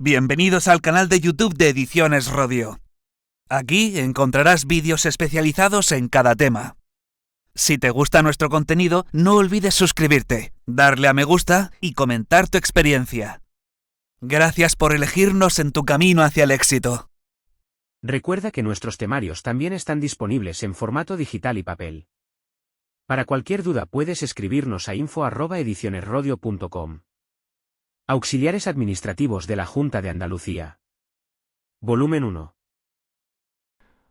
Bienvenidos al canal de YouTube de Ediciones Rodio. Aquí encontrarás vídeos especializados en cada tema. Si te gusta nuestro contenido, no olvides suscribirte, darle a me gusta y comentar tu experiencia. Gracias por elegirnos en tu camino hacia el éxito. Recuerda que nuestros temarios también están disponibles en formato digital y papel. Para cualquier duda puedes escribirnos a info@edicionesrodio.com. Auxiliares administrativos de la Junta de Andalucía. Volumen 1.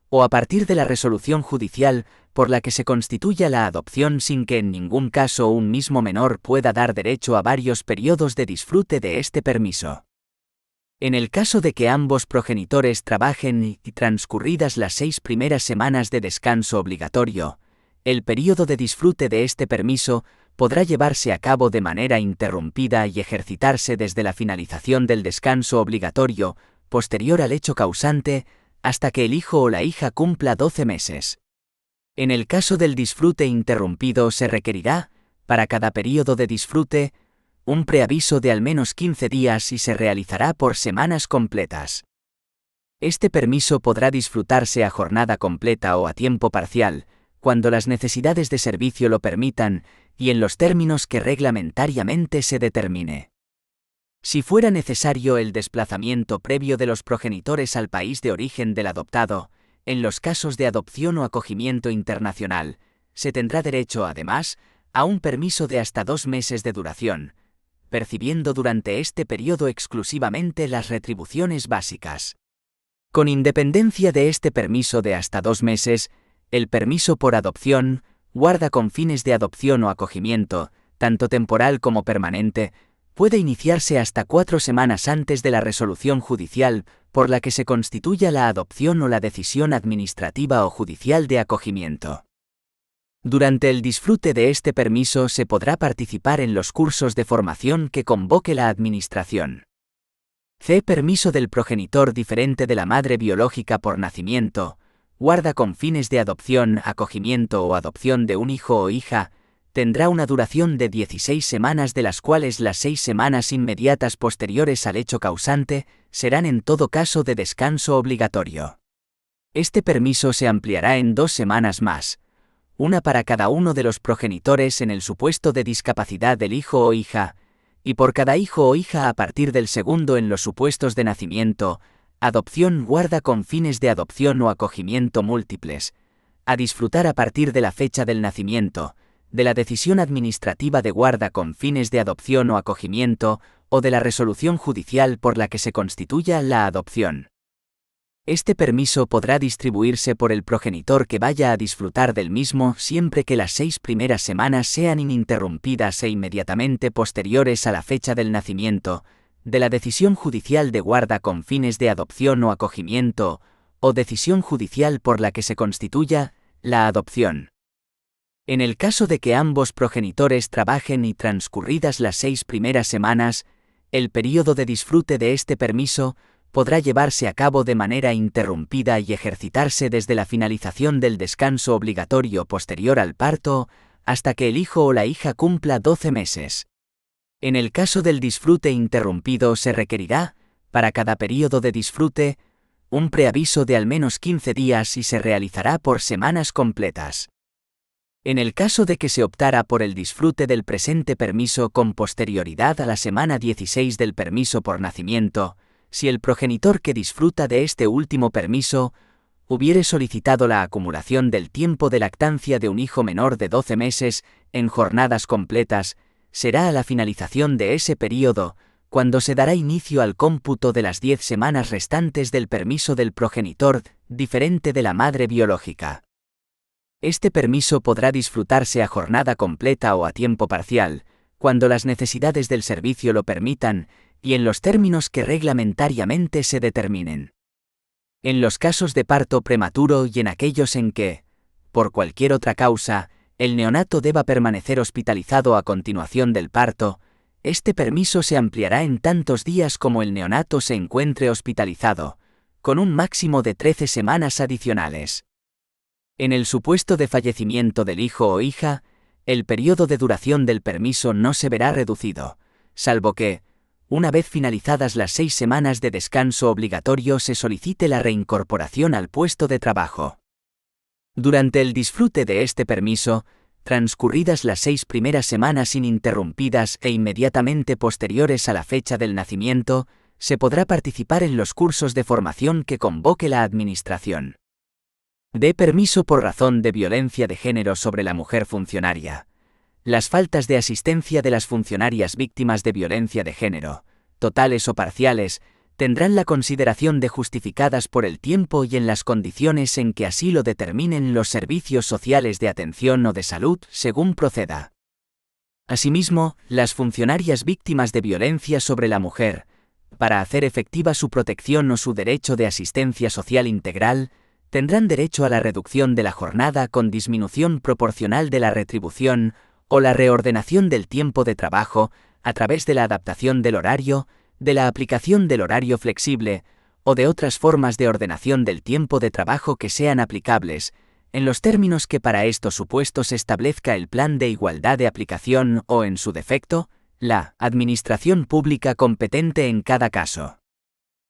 O a partir de la resolución judicial por la que se constituya la adopción sin que en ningún caso un mismo menor pueda dar derecho a varios periodos de disfrute de este permiso. En el caso de que ambos progenitores trabajen y transcurridas las 6 primeras semanas de descanso obligatorio, el período de disfrute de este permiso podrá llevarse a cabo de manera interrumpida y ejercitarse desde la finalización del descanso obligatorio, posterior al hecho causante, hasta que el hijo o la hija cumpla 12 meses. En el caso del disfrute interrumpido se requerirá, para cada período de disfrute, un preaviso de al menos 15 días y se realizará por semanas completas. Este permiso podrá disfrutarse a jornada completa o a tiempo parcial, cuando las necesidades de servicio lo permitan y en los términos que reglamentariamente se determine. Si fuera necesario el desplazamiento previo de los progenitores al país de origen del adoptado, en los casos de adopción o acogimiento internacional, se tendrá derecho, además, a un permiso de hasta 2 meses de duración, percibiendo durante este periodo exclusivamente las retribuciones básicas. Con independencia de este permiso de hasta 2 meses, el permiso por adopción, guarda con fines de adopción o acogimiento, tanto temporal como permanente, puede iniciarse hasta 4 semanas antes de la resolución judicial por la que se constituya la adopción o la decisión administrativa o judicial de acogimiento. Durante el disfrute de este permiso se podrá participar en los cursos de formación que convoque la Administración. Permiso del progenitor diferente de la madre biológica por nacimiento, guarda con fines de adopción, acogimiento o adopción de un hijo o hija, tendrá una duración de 16 semanas, de las cuales las 6 semanas inmediatas posteriores al hecho causante serán en todo caso de descanso obligatorio. Este permiso se ampliará en 2 semanas más, una para cada uno de los progenitores en el supuesto de discapacidad del hijo o hija, y por cada hijo o hija a partir del segundo en los supuestos de nacimiento, adopción, guarda con fines de adopción o acogimiento múltiples, a disfrutar a partir de la fecha del nacimiento, de la decisión administrativa de guarda con fines de adopción o acogimiento, o de la resolución judicial por la que se constituya la adopción. Este permiso podrá distribuirse por el progenitor que vaya a disfrutar del mismo siempre que las 6 primeras semanas sean ininterrumpidas e inmediatamente posteriores a la fecha del nacimiento, de la decisión judicial de guarda con fines de adopción o acogimiento, o decisión judicial por la que se constituya la adopción. En el caso de que ambos progenitores trabajen y transcurridas las 6 primeras semanas, el período de disfrute de este permiso podrá llevarse a cabo de manera interrumpida y ejercitarse desde la finalización del descanso obligatorio posterior al parto, hasta que el hijo o la hija cumpla 12 meses. En el caso del disfrute interrumpido se requerirá, para cada período de disfrute, un preaviso de al menos 15 días y se realizará por semanas completas. En el caso de que se optara por el disfrute del presente permiso con posterioridad a la semana 16 del permiso por nacimiento, si el progenitor que disfruta de este último permiso hubiere solicitado la acumulación del tiempo de lactancia de un hijo menor de 12 meses en jornadas completas, será a la finalización de ese período, cuando se dará inicio al cómputo de las 10 semanas restantes del permiso del progenitor diferente de la madre biológica. Este permiso podrá disfrutarse a jornada completa o a tiempo parcial, cuando las necesidades del servicio lo permitan y en los términos que reglamentariamente se determinen. En los casos de parto prematuro y en aquellos en que, por cualquier otra causa, el neonato deba permanecer hospitalizado a continuación del parto, este permiso se ampliará en tantos días como el neonato se encuentre hospitalizado, con un máximo de 13 semanas adicionales. En el supuesto de fallecimiento del hijo o hija, el periodo de duración del permiso no se verá reducido, salvo que, una vez finalizadas las 6 semanas de descanso obligatorio, se solicite la reincorporación al puesto de trabajo. Durante el disfrute de este permiso, transcurridas las 6 primeras semanas ininterrumpidas e inmediatamente posteriores a la fecha del nacimiento, se podrá participar en los cursos de formación que convoque la Administración. Dé permiso por razón de violencia de género sobre la mujer funcionaria. Las faltas de asistencia de las funcionarias víctimas de violencia de género, totales o parciales, tendrán la consideración de justificadas por el tiempo y en las condiciones en que así lo determinen los servicios sociales de atención o de salud, según proceda. Asimismo, las funcionarias víctimas de violencia sobre la mujer, para hacer efectiva su protección o su derecho de asistencia social integral, tendrán derecho a la reducción de la jornada con disminución proporcional de la retribución o la reordenación del tiempo de trabajo a través de la adaptación del horario, de la aplicación del horario flexible o de otras formas de ordenación del tiempo de trabajo que sean aplicables, en los términos que para estos supuestos establezca el Plan de Igualdad de Aplicación o, en su defecto, la Administración Pública competente en cada caso.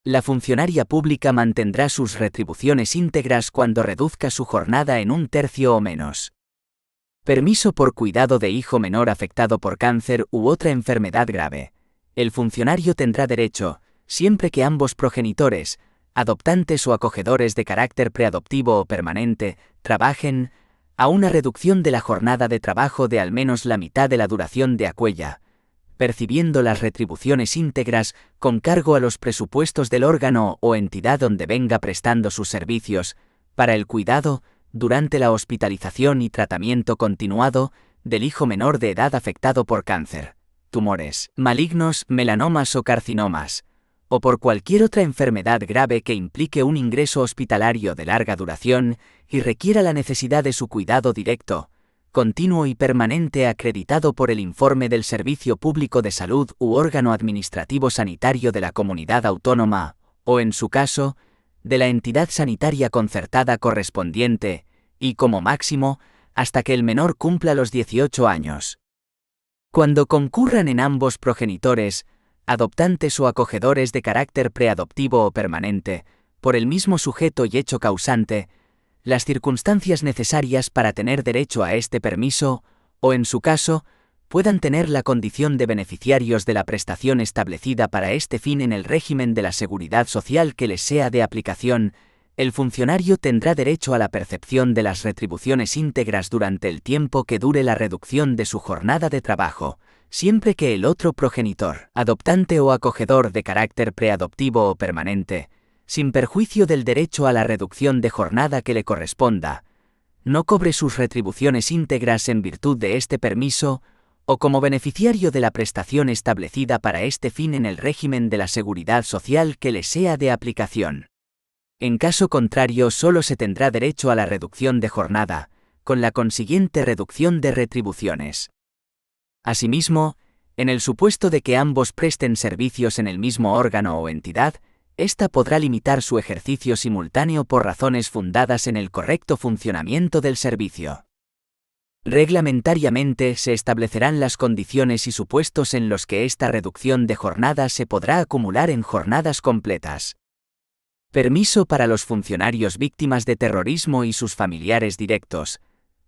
La funcionaria pública mantendrá sus retribuciones íntegras cuando reduzca su jornada en 1/3 o menos. Permiso por cuidado de hijo menor afectado por cáncer u otra enfermedad grave. El funcionario tendrá derecho, siempre que ambos progenitores, adoptantes o acogedores de carácter preadoptivo o permanente, trabajen, a una reducción de la jornada de trabajo de al menos la mitad de la duración de aquella, percibiendo las retribuciones íntegras con cargo a los presupuestos del órgano o entidad donde venga prestando sus servicios, para el cuidado, durante la hospitalización y tratamiento continuado, del hijo menor de edad afectado por cáncer, tumores malignos, melanomas o carcinomas, o por cualquier otra enfermedad grave que implique un ingreso hospitalario de larga duración y requiera la necesidad de su cuidado directo, continuo y permanente acreditado por el informe del Servicio Público de Salud u órgano administrativo sanitario de la comunidad autónoma, o en su caso, de la entidad sanitaria concertada correspondiente, y como máximo, hasta que el menor cumpla los 18 años. Cuando concurran en ambos progenitores, adoptantes o acogedores de carácter preadoptivo o permanente, por el mismo sujeto y hecho causante, las circunstancias necesarias para tener derecho a este permiso, o en su caso, puedan tener la condición de beneficiarios de la prestación establecida para este fin en el régimen de la Seguridad Social que les sea de aplicación, el funcionario tendrá derecho a la percepción de las retribuciones íntegras durante el tiempo que dure la reducción de su jornada de trabajo, siempre que el otro progenitor, adoptante o acogedor de carácter preadoptivo o permanente, sin perjuicio del derecho a la reducción de jornada que le corresponda, no cobre sus retribuciones íntegras en virtud de este permiso, o como beneficiario de la prestación establecida para este fin en el régimen de la Seguridad Social que le sea de aplicación. En caso contrario, solo se tendrá derecho a la reducción de jornada, con la consiguiente reducción de retribuciones. Asimismo, en el supuesto de que ambos presten servicios en el mismo órgano o entidad, ésta podrá limitar su ejercicio simultáneo por razones fundadas en el correcto funcionamiento del servicio. Reglamentariamente se establecerán las condiciones y supuestos en los que esta reducción de jornada se podrá acumular en jornadas completas. Permiso para los funcionarios víctimas de terrorismo y sus familiares directos,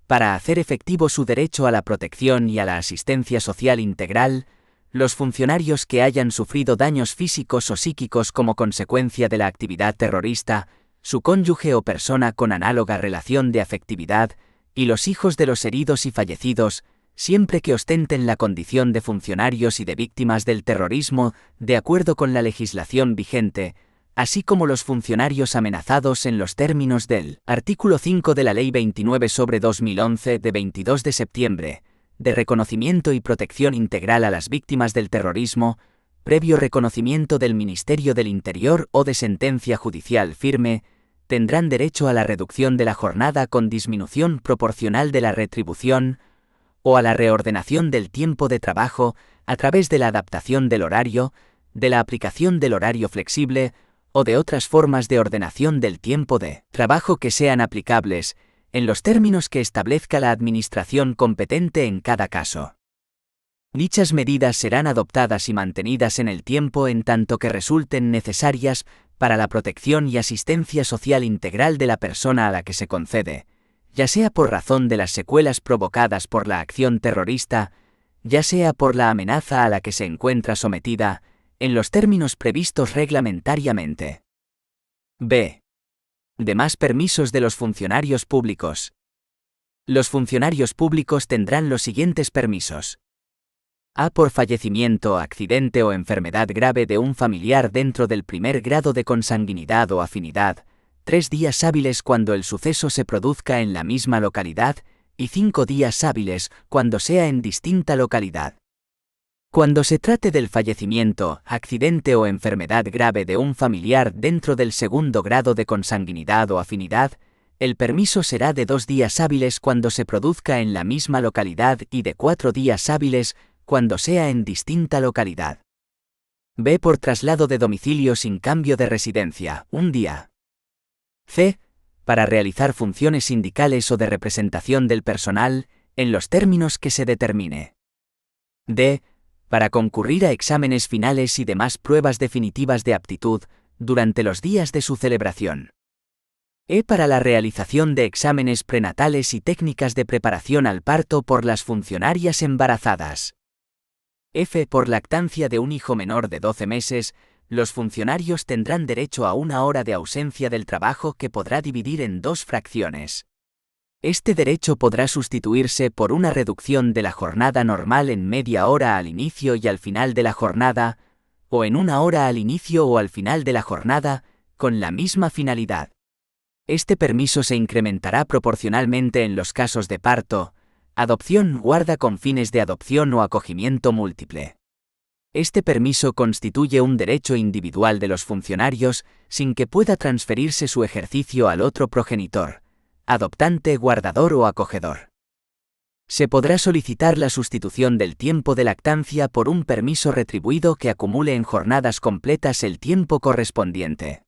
para hacer efectivo su derecho a la protección y a la asistencia social integral, los funcionarios que hayan sufrido daños físicos o psíquicos como consecuencia de la actividad terrorista, su cónyuge o persona con análoga relación de afectividad, y los hijos de los heridos y fallecidos, siempre que ostenten la condición de funcionarios y de víctimas del terrorismo, de acuerdo con la legislación vigente, así como los funcionarios amenazados en los términos del artículo 5 de la Ley 29/2011 de 22 de septiembre, de reconocimiento y protección integral a las víctimas del terrorismo, previo reconocimiento del Ministerio del Interior o de sentencia judicial firme, tendrán derecho a la reducción de la jornada con disminución proporcional de la retribución, o a la reordenación del tiempo de trabajo a través de la adaptación del horario, de la aplicación del horario flexible, o de otras formas de ordenación del tiempo de trabajo que sean aplicables, en los términos que establezca la Administración competente en cada caso. Dichas medidas serán adoptadas y mantenidas en el tiempo en tanto que resulten necesarias para la protección y asistencia social integral de la persona a la que se concede, ya sea por razón de las secuelas provocadas por la acción terrorista, ya sea por la amenaza a la que se encuentra sometida, en los términos previstos reglamentariamente. B. Demás permisos de los funcionarios públicos. Los funcionarios públicos tendrán los siguientes permisos. A. Por fallecimiento, accidente o enfermedad grave de un familiar dentro del primer grado de consanguinidad o afinidad, 3 días hábiles cuando el suceso se produzca en la misma localidad y 5 días hábiles cuando sea en distinta localidad. Cuando se trate del fallecimiento, accidente o enfermedad grave de un familiar dentro del segundo grado de consanguinidad o afinidad, el permiso será de 2 días hábiles cuando se produzca en la misma localidad y de 4 días hábiles cuando sea en distinta localidad. B. Por traslado de domicilio sin cambio de residencia, 1 día. C. Para realizar funciones sindicales o de representación del personal, en los términos que se determine. D. Para concurrir a exámenes finales y demás pruebas definitivas de aptitud, durante los días de su celebración. E. Para la realización de exámenes prenatales y técnicas de preparación al parto por las funcionarias embarazadas. F. Por lactancia de un hijo menor de 12 meses, los funcionarios tendrán derecho a 1 hora de ausencia del trabajo que podrá dividir en 2 fracciones. Este derecho podrá sustituirse por una reducción de la jornada normal en media hora al inicio y al final de la jornada, o en 1 hora al inicio o al final de la jornada, con la misma finalidad. Este permiso se incrementará proporcionalmente en los casos de parto, adopción, guarda con fines de adopción o acogimiento múltiple. Este permiso constituye un derecho individual de los funcionarios sin que pueda transferirse su ejercicio al otro progenitor, adoptante, guardador o acogedor. Se podrá solicitar la sustitución del tiempo de lactancia por un permiso retribuido que acumule en jornadas completas el tiempo correspondiente.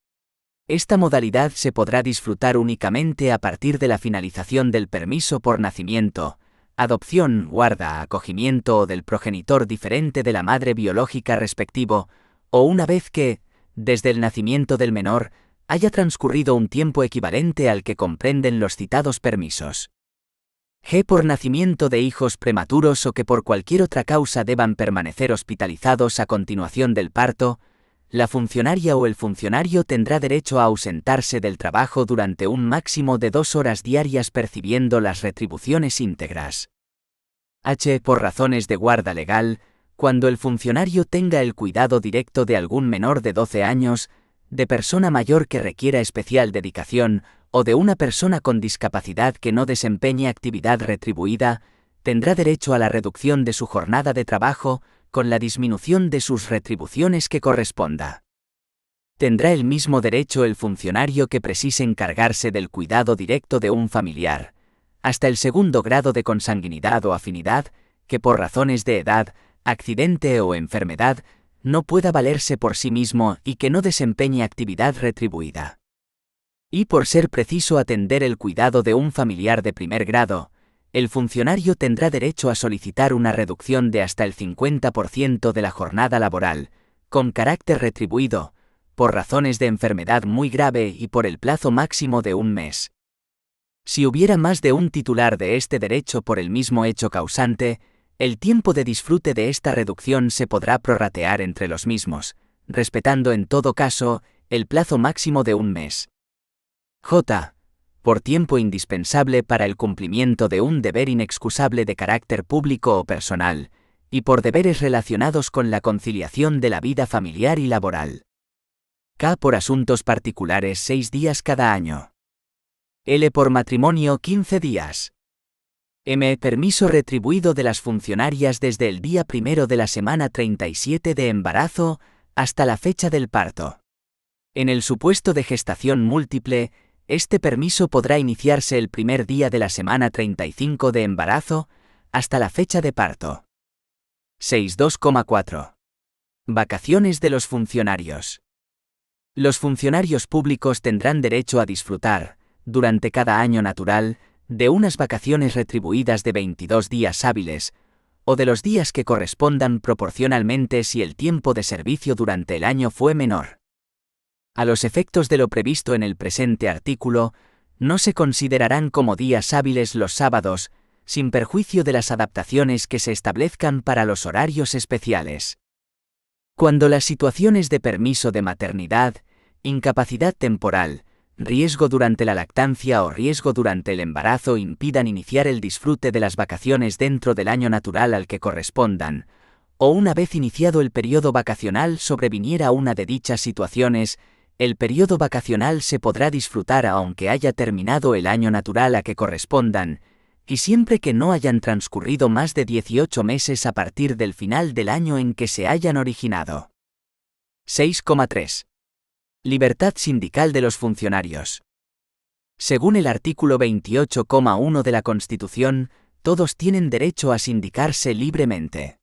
Esta modalidad se podrá disfrutar únicamente a partir de la finalización del permiso por nacimiento, adopción, guarda, acogimiento o del progenitor diferente de la madre biológica respectivo, o una vez que, desde el nacimiento del menor, haya transcurrido un tiempo equivalente al que comprenden los citados permisos. G. Por nacimiento de hijos prematuros o que por cualquier otra causa deban permanecer hospitalizados a continuación del parto, la funcionaria o el funcionario tendrá derecho a ausentarse del trabajo durante un máximo de 2 horas diarias percibiendo las retribuciones íntegras. H. Por razones de guarda legal, cuando el funcionario tenga el cuidado directo de algún menor de 12 años, de persona mayor que requiera especial dedicación, o de una persona con discapacidad que no desempeñe actividad retribuida, tendrá derecho a la reducción de su jornada de trabajo, con la disminución de sus retribuciones que corresponda. Tendrá el mismo derecho el funcionario que precise encargarse del cuidado directo de un familiar, hasta el segundo grado de consanguinidad o afinidad, que por razones de edad, accidente o enfermedad, no pueda valerse por sí mismo y que no desempeñe actividad retribuida. Y por ser preciso atender el cuidado de un familiar de primer grado, el funcionario tendrá derecho a solicitar una reducción de hasta el 50% de la jornada laboral, con carácter retribuido, por razones de enfermedad muy grave y por el plazo máximo de 1 mes. Si hubiera más de un titular de este derecho por el mismo hecho causante, el tiempo de disfrute de esta reducción se podrá prorratear entre los mismos, respetando en todo caso el plazo máximo de 1 mes. J. Por tiempo indispensable para el cumplimiento de un deber inexcusable de carácter público o personal, y por deberes relacionados con la conciliación de la vida familiar y laboral. K. Por asuntos particulares 6 días cada año. L. Por matrimonio 15 días. M. Permiso retribuido de las funcionarias desde el día 1 de la semana 37 de embarazo hasta la fecha del parto. En el supuesto de gestación múltiple, este permiso podrá iniciarse el primer día de la semana 35 de embarazo, hasta la fecha de parto. 6.2,4. Vacaciones de los funcionarios. Los funcionarios públicos tendrán derecho a disfrutar, durante cada año natural, de unas vacaciones retribuidas de 22 días hábiles, o de los días que correspondan proporcionalmente si el tiempo de servicio durante el año fue menor. A los efectos de lo previsto en el presente artículo, no se considerarán como días hábiles los sábados, sin perjuicio de las adaptaciones que se establezcan para los horarios especiales. Cuando las situaciones de permiso de maternidad, incapacidad temporal, riesgo durante la lactancia o riesgo durante el embarazo impidan iniciar el disfrute de las vacaciones dentro del año natural al que correspondan, o una vez iniciado el periodo vacacional sobreviniera una de dichas situaciones, el periodo vacacional se podrá disfrutar aunque haya terminado el año natural a que correspondan, y siempre que no hayan transcurrido más de 18 meses a partir del final del año en que se hayan originado. 6,3. Libertad sindical de los funcionarios. Según el artículo 28,1 de la Constitución, todos tienen derecho a sindicarse libremente.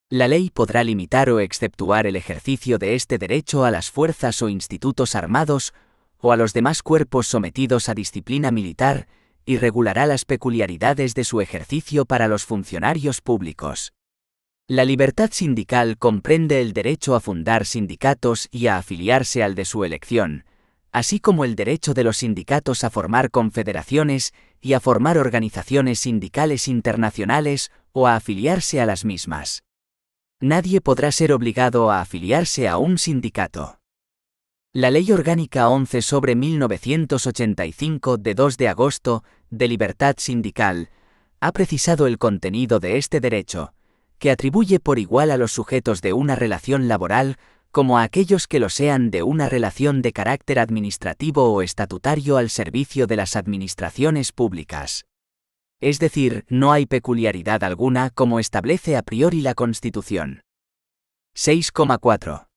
La ley podrá limitar o exceptuar el ejercicio de este derecho a las fuerzas o institutos armados o a los demás cuerpos sometidos a disciplina militar y regulará las peculiaridades de su ejercicio para los funcionarios públicos. La libertad sindical comprende el derecho a fundar sindicatos y a afiliarse al de su elección, así como el derecho de los sindicatos a formar confederaciones y a formar organizaciones sindicales internacionales o a afiliarse a las mismas. Nadie podrá ser obligado a afiliarse a un sindicato. La Ley Orgánica 11/1985 de 2 de agosto, de libertad sindical, ha precisado el contenido de este derecho, que atribuye por igual a los sujetos de una relación laboral como a aquellos que lo sean de una relación de carácter administrativo o estatutario al servicio de las administraciones públicas. Es decir, no hay peculiaridad alguna como establece a priori la Constitución. 6,4.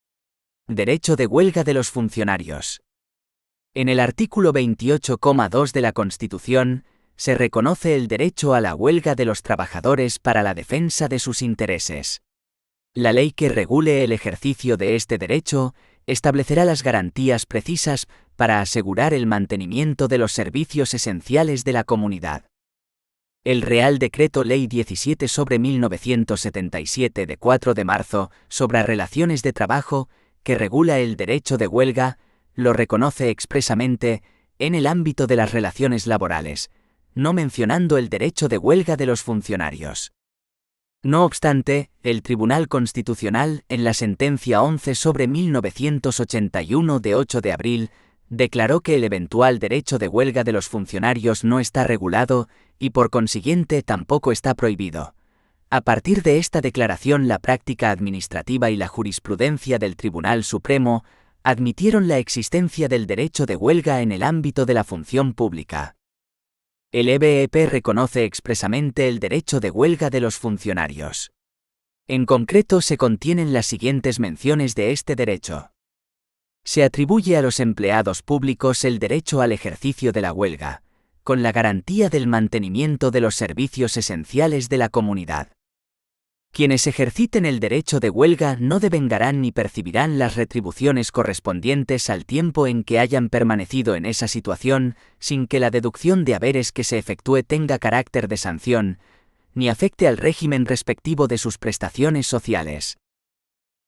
Derecho de huelga de los funcionarios. En el artículo 28,2 de la Constitución, se reconoce el derecho a la huelga de los trabajadores para la defensa de sus intereses. La ley que regule el ejercicio de este derecho establecerá las garantías precisas para asegurar el mantenimiento de los servicios esenciales de la comunidad. El Real Decreto Ley 17/1977 de 4 de marzo sobre relaciones de trabajo, que regula el derecho de huelga, lo reconoce expresamente en el ámbito de las relaciones laborales, no mencionando el derecho de huelga de los funcionarios. No obstante, el Tribunal Constitucional, en la sentencia 11/1981 de 8 de abril, declaró que el eventual derecho de huelga de los funcionarios no está regulado y por consiguiente tampoco está prohibido. A partir de esta declaración, la práctica administrativa y la jurisprudencia del Tribunal Supremo admitieron la existencia del derecho de huelga en el ámbito de la función pública. El EBEP reconoce expresamente el derecho de huelga de los funcionarios. En concreto, se contienen las siguientes menciones de este derecho. Se atribuye a los empleados públicos el derecho al ejercicio de la huelga, con la garantía del mantenimiento de los servicios esenciales de la comunidad. Quienes ejerciten el derecho de huelga no devengarán ni percibirán las retribuciones correspondientes al tiempo en que hayan permanecido en esa situación, sin que la deducción de haberes que se efectúe tenga carácter de sanción, ni afecte al régimen respectivo de sus prestaciones sociales.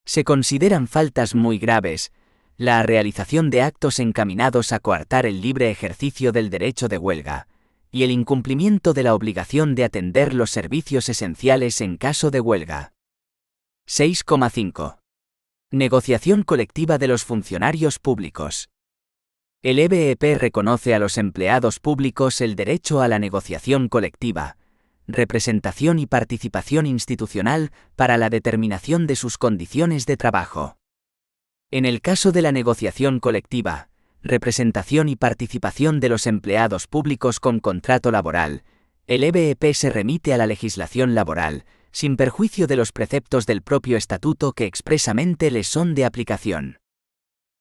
Se consideran faltas muy graves la realización de actos encaminados a coartar el libre ejercicio del derecho de huelga, y el incumplimiento de la obligación de atender los servicios esenciales en caso de huelga. 6,5. Negociación colectiva de los funcionarios públicos. El EBEP reconoce a los empleados públicos el derecho a la negociación colectiva, representación y participación institucional para la determinación de sus condiciones de trabajo. En el caso de la negociación colectiva, representación y participación de los empleados públicos con contrato laboral, el EBEP se remite a la legislación laboral, sin perjuicio de los preceptos del propio estatuto que expresamente les son de aplicación.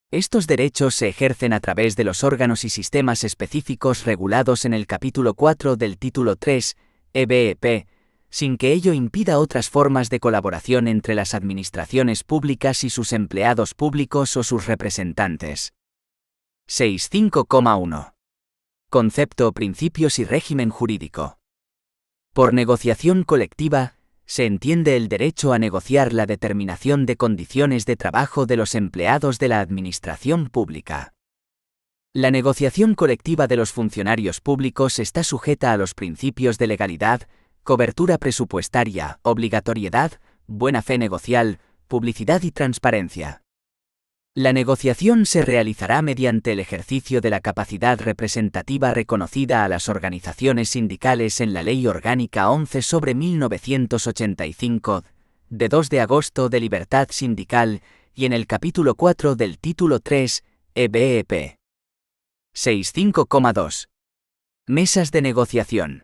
Estos derechos se ejercen a través de los órganos y sistemas específicos regulados en el capítulo 4 del título 3, EBEP, sin que ello impida otras formas de colaboración entre las administraciones públicas y sus empleados públicos o sus representantes. 6.5,1. Concepto, principios y régimen jurídico. Por negociación colectiva, se entiende el derecho a negociar la determinación de condiciones de trabajo de los empleados de la administración pública. La negociación colectiva de los funcionarios públicos está sujeta a los principios de legalidad, cobertura presupuestaria, obligatoriedad, buena fe negocial, publicidad y transparencia. La negociación se realizará mediante el ejercicio de la capacidad representativa reconocida a las organizaciones sindicales en la Ley Orgánica 11/1985, de 2 de agosto de libertad sindical y en el capítulo 4 del título 3, EBEP. 65,2. Mesas de negociación.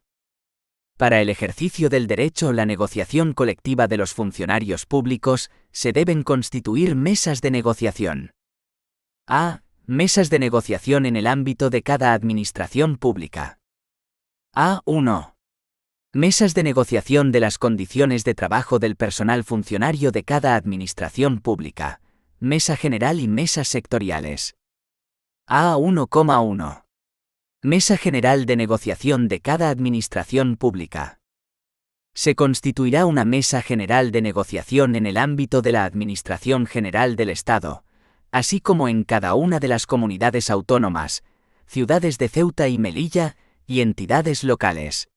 Para el ejercicio del derecho, la negociación colectiva de los funcionarios públicos, se deben constituir mesas de negociación. A. Mesas de negociación en el ámbito de cada administración pública. A1. Mesas de negociación de las condiciones de trabajo del personal funcionario de cada administración pública, mesa general y mesas sectoriales. A1,1. Mesa general de negociación de cada administración pública. Se constituirá una mesa general de negociación en el ámbito de la Administración General del Estado, así como en cada una de las comunidades autónomas, ciudades de Ceuta y Melilla, y entidades locales.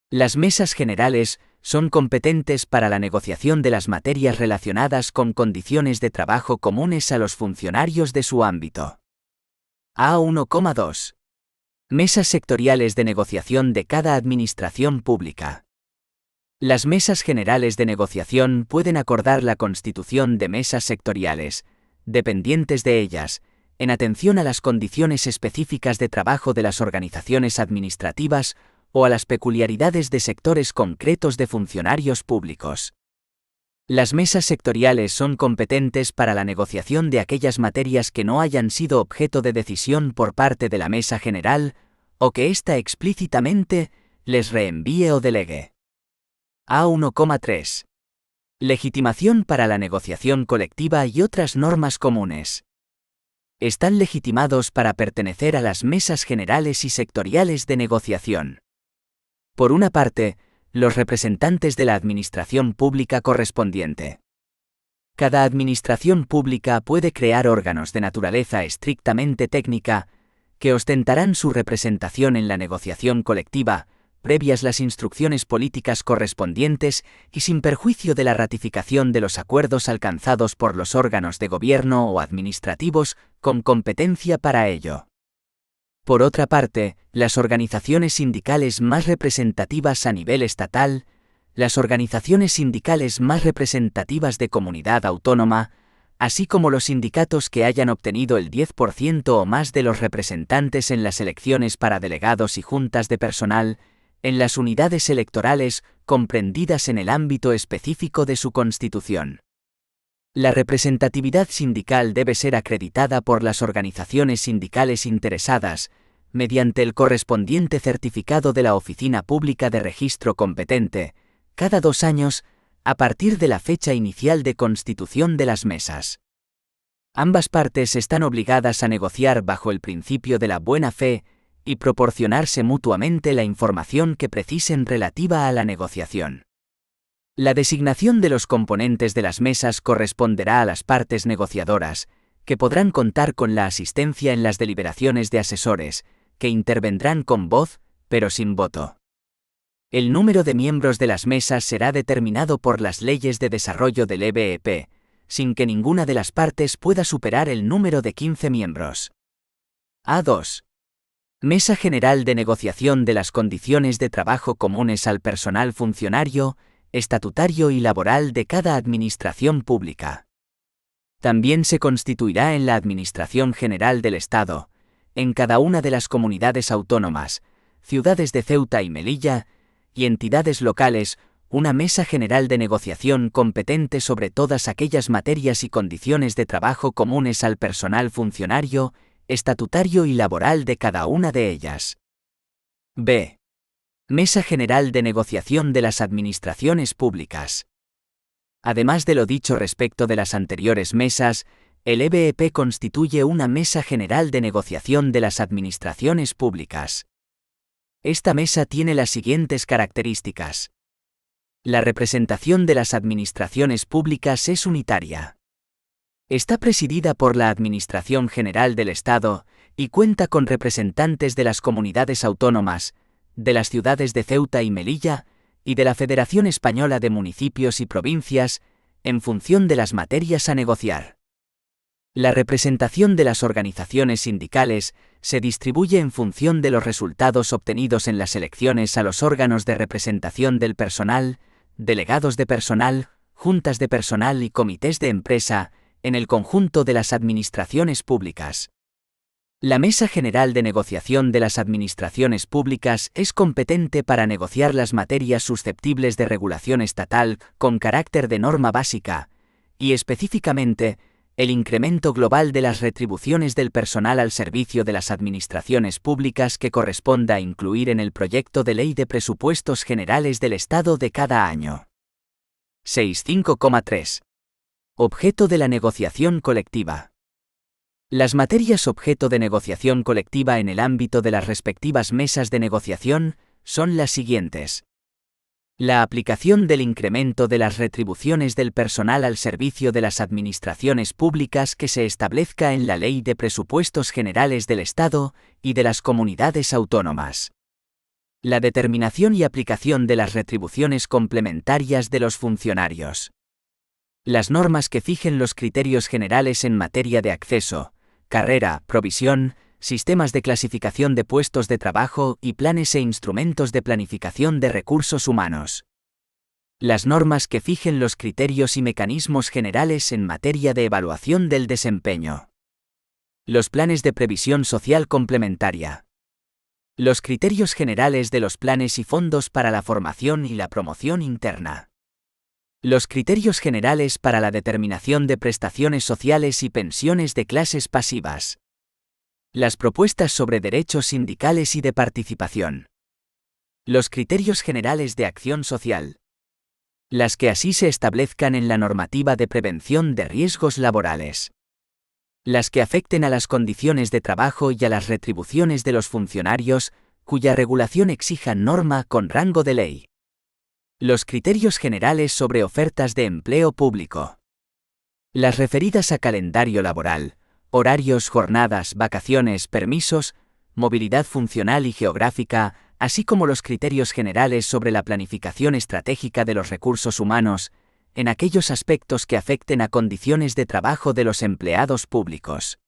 Las mesas generales son competentes para la negociación de las materias relacionadas con condiciones de trabajo comunes a los funcionarios de su ámbito. A1,2. Mesas sectoriales de negociación de cada administración pública. Las mesas generales de negociación pueden acordar la constitución de mesas sectoriales, dependientes de ellas, en atención a las condiciones específicas de trabajo de las organizaciones administrativas o a las peculiaridades de sectores concretos de funcionarios públicos. Las mesas sectoriales son competentes para la negociación de aquellas materias que no hayan sido objeto de decisión por parte de la mesa general, o que ésta explícitamente les reenvíe o delegue. A1,3. Legitimación para la negociación colectiva y otras normas comunes. Están legitimados para pertenecer a las mesas generales y sectoriales de negociación. Por una parte, los representantes de la administración pública correspondiente. Cada administración pública puede crear órganos de naturaleza estrictamente técnica, que ostentarán su representación en la negociación colectiva, previas las instrucciones políticas correspondientes y sin perjuicio de la ratificación de los acuerdos alcanzados por los órganos de gobierno o administrativos con competencia para ello. Por otra parte, las organizaciones sindicales más representativas a nivel estatal, las organizaciones sindicales más representativas de comunidad autónoma, así como los sindicatos que hayan obtenido el 10% o más de los representantes en las elecciones para delegados y juntas de personal, en las unidades electorales comprendidas en el ámbito específico de su constitución. La representatividad sindical debe ser acreditada por las organizaciones sindicales interesadas, mediante el correspondiente certificado de la Oficina Pública de Registro competente, cada 2 años, a partir de la fecha inicial de constitución de las mesas. Ambas partes están obligadas a negociar bajo el principio de la buena fe y proporcionarse mutuamente la información que precisen relativa a la negociación. La designación de los componentes de las mesas corresponderá a las partes negociadoras, que podrán contar con la asistencia en las deliberaciones de asesores, que intervendrán con voz, pero sin voto. El número de miembros de las mesas será determinado por las leyes de desarrollo del EBEP, sin que ninguna de las partes pueda superar el número de 15 miembros. A2. Mesa General de Negociación de las condiciones de trabajo comunes al personal funcionario, estatutario y laboral de cada administración pública. También se constituirá en la Administración General del Estado, en cada una de las comunidades autónomas, ciudades de Ceuta y Melilla, y entidades locales, una mesa general de negociación competente sobre todas aquellas materias y condiciones de trabajo comunes al personal funcionario, estatutario y laboral de cada una de ellas. B. Mesa General de Negociación de las Administraciones Públicas. Además de lo dicho respecto de las anteriores mesas, el EBEP constituye una Mesa General de Negociación de las Administraciones Públicas. Esta mesa tiene las siguientes características. La representación de las administraciones públicas es unitaria. Está presidida por la Administración General del Estado y cuenta con representantes de las comunidades autónomas, de las ciudades de Ceuta y Melilla y de la Federación Española de Municipios y Provincias, en función de las materias a negociar. La representación de las organizaciones sindicales se distribuye en función de los resultados obtenidos en las elecciones a los órganos de representación del personal, delegados de personal, juntas de personal y comités de empresa, en el conjunto de las administraciones públicas. La Mesa General de Negociación de las Administraciones Públicas es competente para negociar las materias susceptibles de regulación estatal con carácter de norma básica, y específicamente, el incremento global de las retribuciones del personal al servicio de las administraciones públicas que corresponda a incluir en el proyecto de ley de presupuestos generales del Estado de cada año. 6.5,3. Objeto de la negociación colectiva. Las materias objeto de negociación colectiva en el ámbito de las respectivas mesas de negociación son las siguientes. La aplicación del incremento de las retribuciones del personal al servicio de las administraciones públicas que se establezca en la Ley de Presupuestos Generales del Estado y de las comunidades autónomas. La determinación y aplicación de las retribuciones complementarias de los funcionarios. Las normas que fijen los criterios generales en materia de acceso, carrera, provisión, sistemas de clasificación de puestos de trabajo y planes e instrumentos de planificación de recursos humanos. Las normas que fijen los criterios y mecanismos generales en materia de evaluación del desempeño. Los planes de previsión social complementaria. Los criterios generales de los planes y fondos para la formación y la promoción interna. Los criterios generales para la determinación de prestaciones sociales y pensiones de clases pasivas. Las propuestas sobre derechos sindicales y de participación. Los criterios generales de acción social. Las que así se establezcan en la normativa de prevención de riesgos laborales. Las que afecten a las condiciones de trabajo y a las retribuciones de los funcionarios, cuya regulación exija norma con rango de ley. Los criterios generales sobre ofertas de empleo público. Las referidas a calendario laboral, horarios, jornadas, vacaciones, permisos, movilidad funcional y geográfica, así como los criterios generales sobre la planificación estratégica de los recursos humanos, en aquellos aspectos que afecten a condiciones de trabajo de los empleados públicos.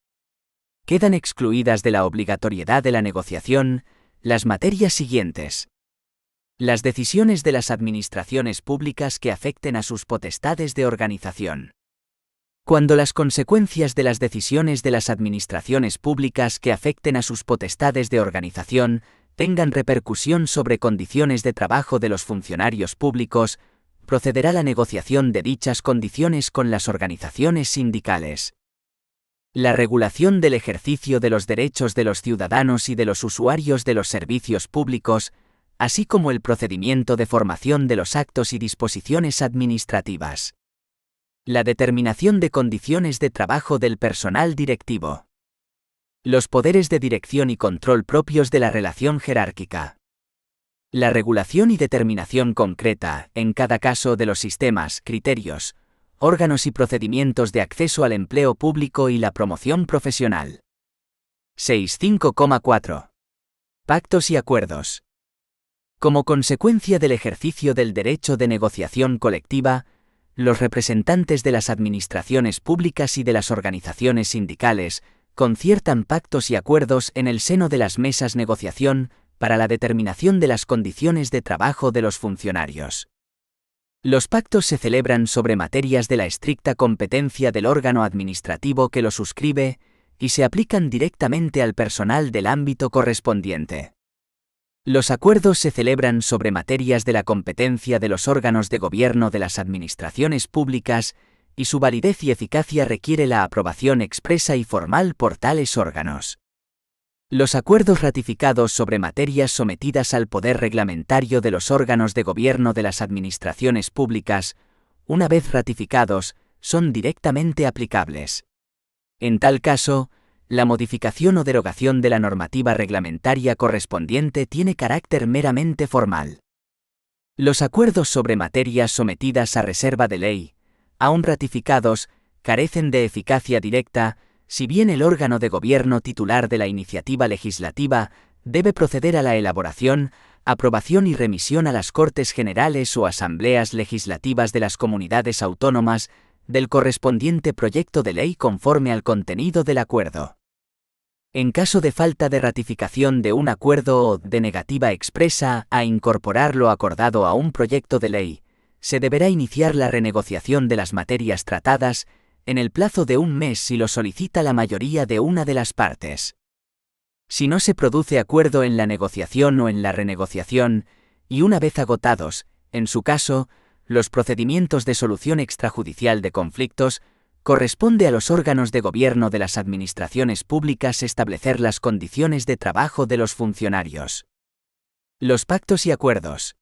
Quedan excluidas de la obligatoriedad de la negociación las materias siguientes. Las decisiones de las administraciones públicas que afecten a sus potestades de organización. Cuando las consecuencias de las decisiones de las administraciones públicas que afecten a sus potestades de organización tengan repercusión sobre condiciones de trabajo de los funcionarios públicos, procederá la negociación de dichas condiciones con las organizaciones sindicales. La regulación del ejercicio de los derechos de los ciudadanos y de los usuarios de los servicios públicos, así como el procedimiento de formación de los actos y disposiciones administrativas. La determinación de condiciones de trabajo del personal directivo. Los poderes de dirección y control propios de la relación jerárquica. La regulación y determinación concreta, en cada caso, de los sistemas, criterios, órganos y procedimientos de acceso al empleo público y la promoción profesional. 6.5,4. Pactos y acuerdos. Como consecuencia del ejercicio del derecho de negociación colectiva, los representantes de las administraciones públicas y de las organizaciones sindicales conciertan pactos y acuerdos en el seno de las mesas negociación para la determinación de las condiciones de trabajo de los funcionarios. Los pactos se celebran sobre materias de la estricta competencia del órgano administrativo que lo suscribe y se aplican directamente al personal del ámbito correspondiente. Los acuerdos se celebran sobre materias de la competencia de los órganos de gobierno de las administraciones públicas y su validez y eficacia requiere la aprobación expresa y formal por tales órganos. Los acuerdos ratificados sobre materias sometidas al poder reglamentario de los órganos de gobierno de las administraciones públicas, una vez ratificados, son directamente aplicables. En tal caso, la modificación o derogación de la normativa reglamentaria correspondiente tiene carácter meramente formal. Los acuerdos sobre materias sometidas a reserva de ley, aun ratificados, carecen de eficacia directa, si bien el órgano de gobierno titular de la iniciativa legislativa debe proceder a la elaboración, aprobación y remisión a las Cortes Generales o Asambleas Legislativas de las comunidades autónomas del correspondiente proyecto de ley conforme al contenido del acuerdo. En caso de falta de ratificación de un acuerdo o de negativa expresa a incorporar lo acordado a un proyecto de ley, se deberá iniciar la renegociación de las materias tratadas en el plazo de un mes si lo solicita la mayoría de una de las partes. Si no se produce acuerdo en la negociación o en la renegociación, y una vez agotados, en su caso, los procedimientos de solución extrajudicial de conflictos, corresponde a los órganos de gobierno de las administraciones públicas establecer las condiciones de trabajo de los funcionarios. Los pactos y acuerdos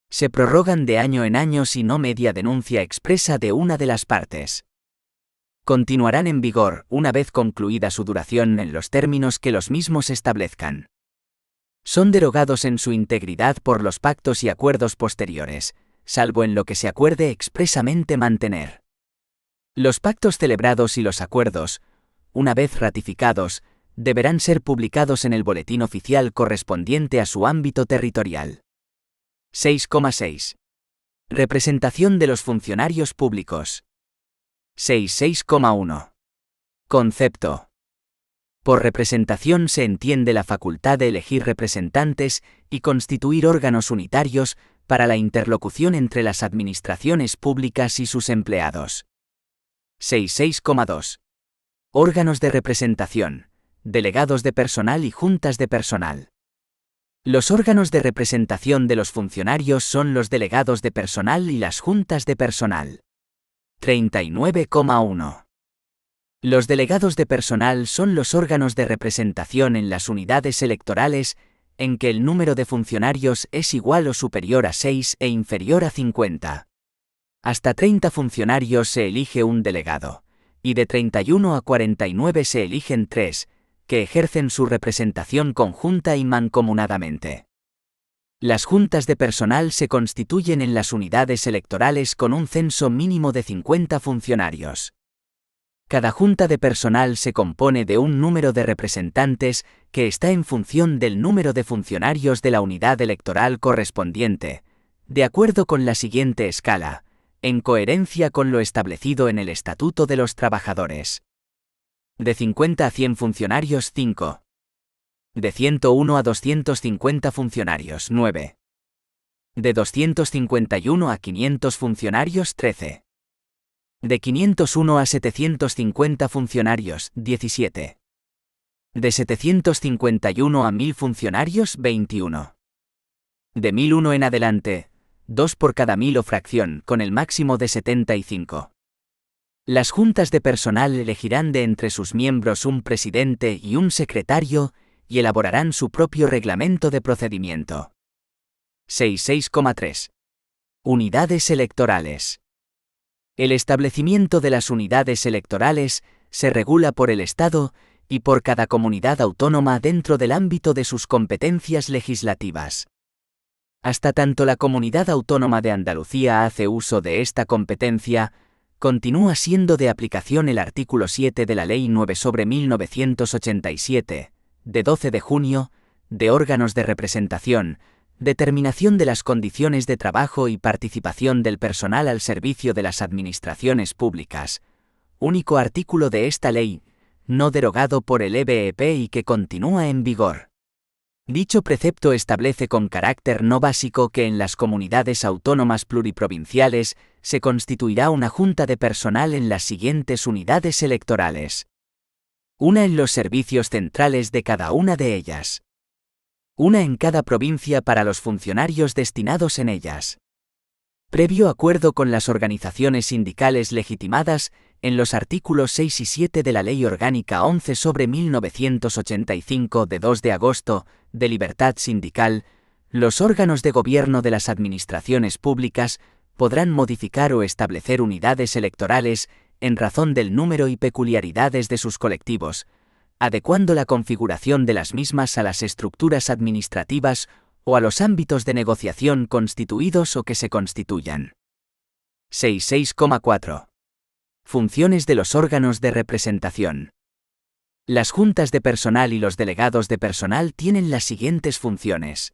se prorrogan de año en año si no media denuncia expresa de una de las partes. Continuarán en vigor una vez concluida su duración en los términos que los mismos establezcan. Son derogados en su integridad por los pactos y acuerdos posteriores, salvo en lo que se acuerde expresamente mantener. Los pactos celebrados y los acuerdos, una vez ratificados, deberán ser publicados en el boletín oficial correspondiente a su ámbito territorial. 6,6. Representación de los funcionarios públicos. 6.6,1. Concepto. Por representación se entiende la facultad de elegir representantes y constituir órganos unitarios para la interlocución entre las administraciones públicas y sus empleados. 6.6,2. Órganos de representación, delegados de personal y juntas de personal. Los órganos de representación de los funcionarios son los delegados de personal y las juntas de personal. 39,1. Los delegados de personal son los órganos de representación en las unidades electorales en que el número de funcionarios es igual o superior a 6 e inferior a 50. Hasta 30 funcionarios se elige un delegado, y de 31 a 49 se eligen 3, que ejercen su representación conjunta y mancomunadamente. Las juntas de personal se constituyen en las unidades electorales con un censo mínimo de 50 funcionarios. Cada junta de personal se compone de un número de representantes que está en función del número de funcionarios de la unidad electoral correspondiente, de acuerdo con la siguiente escala, en coherencia con lo establecido en el Estatuto de los Trabajadores. De 50 a 100 funcionarios 5. De 101 a 250 funcionarios 9. De 251 a 500 funcionarios 13. De 501 a 750 funcionarios 17. De 751 a 1000 funcionarios 21. De 1001 en adelante, 2 por cada 1000 o fracción, con el máximo de 75. Las juntas de personal elegirán de entre sus miembros un presidente y un secretario y elaborarán su propio reglamento de procedimiento. 6.6,3. Unidades electorales. El establecimiento de las unidades electorales se regula por el Estado y por cada comunidad autónoma dentro del ámbito de sus competencias legislativas. Hasta tanto la Comunidad Autónoma de Andalucía hace uso de esta competencia, continúa siendo de aplicación el artículo 7 de la Ley 9/1987, de 12 de junio, de órganos de representación, determinación de las condiciones de trabajo y participación del personal al servicio de las administraciones públicas, único artículo de esta ley, no derogado por el EBEP y que continúa en vigor. Dicho precepto establece con carácter no básico que en las comunidades autónomas pluriprovinciales se constituirá una junta de personal en las siguientes unidades electorales. Una en los servicios centrales de cada una de ellas. Una en cada provincia para los funcionarios destinados en ellas. Previo acuerdo con las organizaciones sindicales legitimadas en los artículos 6 y 7 de la Ley Orgánica 11/1985 de 2 de agosto, de libertad sindical, los órganos de gobierno de las administraciones públicas podrán modificar o establecer unidades electorales en razón del número y peculiaridades de sus colectivos, adecuando la configuración de las mismas a las estructuras administrativas o a los ámbitos de negociación constituidos o que se constituyan. 6.6,4. Funciones de los órganos de representación. Las juntas de personal y los delegados de personal tienen las siguientes funciones.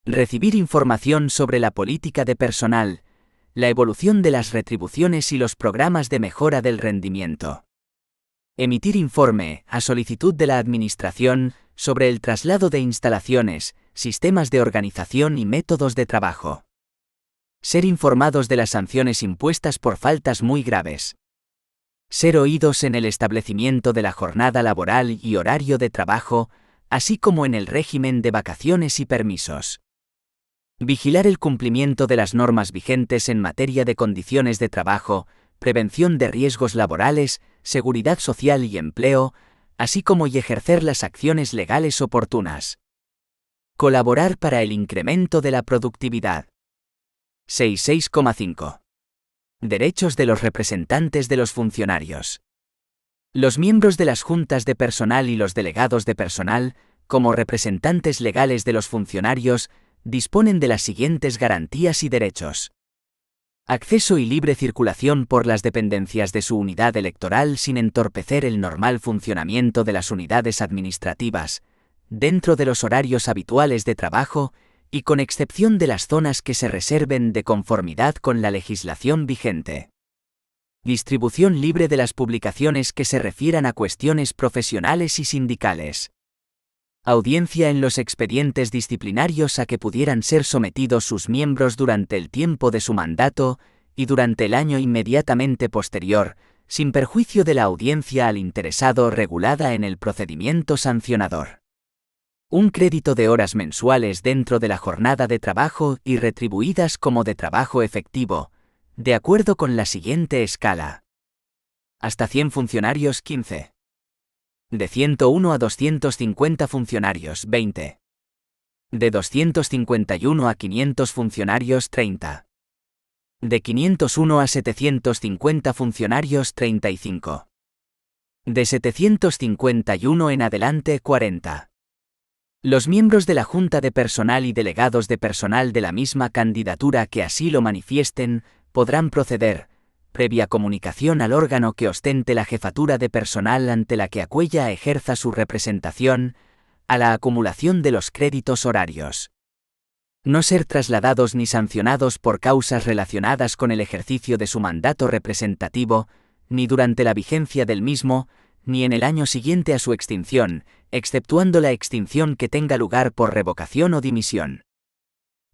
Recibir información sobre la política de personal, la evolución de las retribuciones y los programas de mejora del rendimiento. Emitir informe, a solicitud de la Administración, sobre el traslado de instalaciones, sistemas de organización y métodos de trabajo. Ser informados de las sanciones impuestas por faltas muy graves. Ser oídos en el establecimiento de la jornada laboral y horario de trabajo, así como en el régimen de vacaciones y permisos. Vigilar el cumplimiento de las normas vigentes en materia de condiciones de trabajo, prevención de riesgos laborales, seguridad social y empleo, así como y ejercer las acciones legales oportunas. Colaborar para el incremento de la productividad. 6.6,5. Derechos de los representantes de los funcionarios. Los miembros de las juntas de personal y los delegados de personal, como representantes legales de los funcionarios, disponen de las siguientes garantías y derechos. Acceso y libre circulación por las dependencias de su unidad electoral sin entorpecer el normal funcionamiento de las unidades administrativas, dentro de los horarios habituales de trabajo y con excepción de las zonas que se reserven de conformidad con la legislación vigente. Distribución libre de las publicaciones que se refieran a cuestiones profesionales y sindicales. Audiencia en los expedientes disciplinarios a que pudieran ser sometidos sus miembros durante el tiempo de su mandato y durante el año inmediatamente posterior, sin perjuicio de la audiencia al interesado regulada en el procedimiento sancionador. Un crédito de horas mensuales dentro de la jornada de trabajo y retribuidas como de trabajo efectivo, de acuerdo con la siguiente escala. Hasta 100 funcionarios 15. De 101 a 250 funcionarios 20. De 251 a 500 funcionarios 30. De 501 a 750 funcionarios 35. De 751 en adelante 40. Los miembros de la Junta de Personal y delegados de personal de la misma candidatura que así lo manifiesten, podrán proceder, previa comunicación al órgano que ostente la jefatura de personal ante la que Aquella ejerza su representación, a la acumulación de los créditos horarios. No ser trasladados ni sancionados por causas relacionadas con el ejercicio de su mandato representativo, ni durante la vigencia del mismo, ni en el año siguiente a su extinción, exceptuando la extinción que tenga lugar por revocación o dimisión.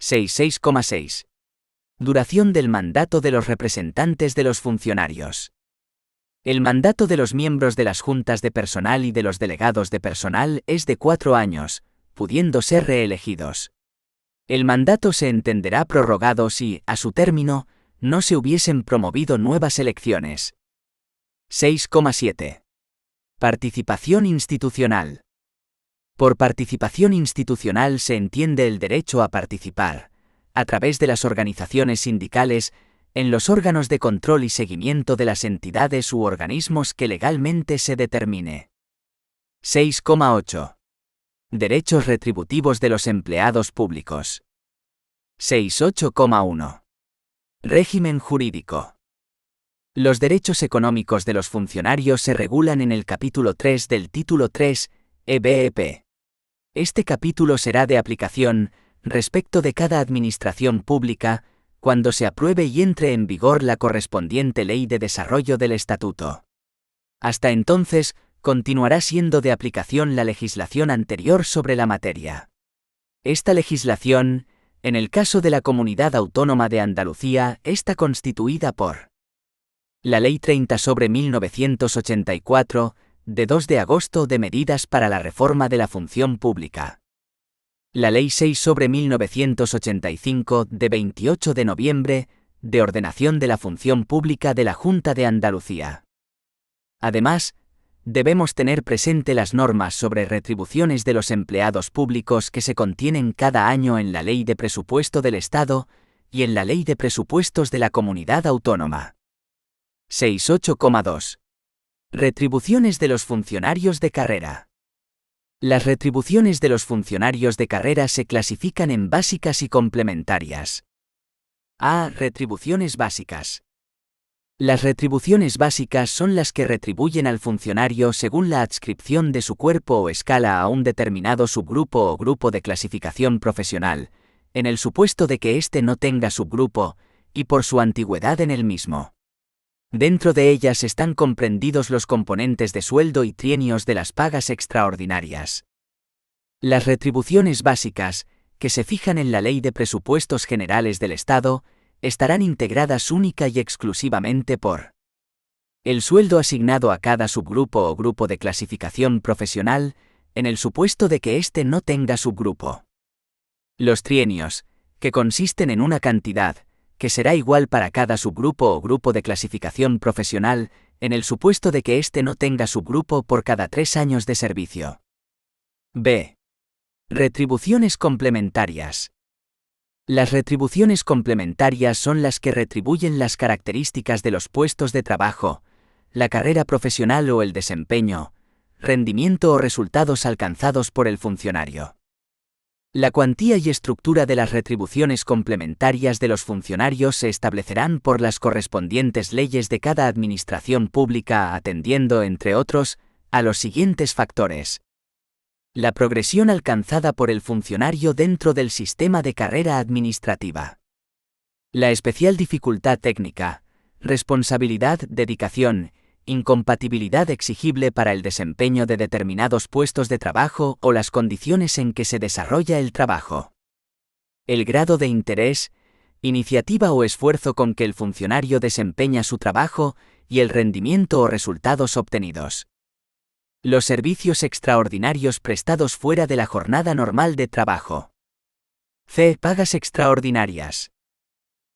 6.6,6. Duración del mandato de los representantes de los funcionarios. El mandato de los miembros de las juntas de personal y de los delegados de personal es de 4 años, pudiendo ser reelegidos. El mandato se entenderá prorrogado si, a su término, no se hubiesen promovido nuevas elecciones. 6,7. Participación institucional. Por participación institucional se entiende el derecho a participar, a través de las organizaciones sindicales, en los órganos de control y seguimiento de las entidades u organismos que legalmente se determine. 6,8. Derechos retributivos de los empleados públicos. 6.8,1. Régimen jurídico. Los derechos económicos de los funcionarios se regulan en el capítulo 3 del título 3, EBEP. Este capítulo será de aplicación, respecto de cada administración pública, cuando se apruebe y entre en vigor la correspondiente Ley de Desarrollo del Estatuto. Hasta entonces, continuará siendo de aplicación la legislación anterior sobre la materia. Esta legislación, en el caso de la Comunidad Autónoma de Andalucía, está constituida por la Ley 30/1984, de 2 de agosto de medidas para la reforma de la función pública. La Ley 6/1985, de 28 de noviembre, de ordenación de la función pública de la Junta de Andalucía. Además, debemos tener presente las normas sobre retribuciones de los empleados públicos que se contienen cada año en la Ley de Presupuesto del Estado y en la Ley de Presupuestos de la Comunidad Autónoma. 6.8,2. Retribuciones de los funcionarios de carrera. Las retribuciones de los funcionarios de carrera se clasifican en básicas y complementarias. A. Retribuciones básicas. Las retribuciones básicas son las que retribuyen al funcionario según la adscripción de su cuerpo o escala a un determinado subgrupo o grupo de clasificación profesional, en el supuesto de que éste no tenga subgrupo, y por su antigüedad en el mismo. Dentro de ellas están comprendidos los componentes de sueldo y trienios de las pagas extraordinarias. Las retribuciones básicas, que se fijan en la Ley de Presupuestos Generales del Estado, estarán integradas única y exclusivamente por el sueldo asignado a cada subgrupo o grupo de clasificación profesional, en el supuesto de que éste no tenga subgrupo. Los trienios, que consisten en una cantidad, que será igual para cada subgrupo o grupo de clasificación profesional, en el supuesto de que éste no tenga subgrupo por cada 3 años de servicio. B. Retribuciones complementarias. Las retribuciones complementarias son las que retribuyen las características de los puestos de trabajo, la carrera profesional o el desempeño, rendimiento o resultados alcanzados por el funcionario. La cuantía y estructura de las retribuciones complementarias de los funcionarios se establecerán por las correspondientes leyes de cada administración pública atendiendo, entre otros, a los siguientes factores. La progresión alcanzada por el funcionario dentro del sistema de carrera administrativa. La especial dificultad técnica, responsabilidad, dedicación, incompatibilidad exigible para el desempeño de determinados puestos de trabajo o las condiciones en que se desarrolla el trabajo. El grado de interés, iniciativa o esfuerzo con que el funcionario desempeña su trabajo y el rendimiento o resultados obtenidos. Los servicios extraordinarios prestados fuera de la jornada normal de trabajo. C. Pagas extraordinarias.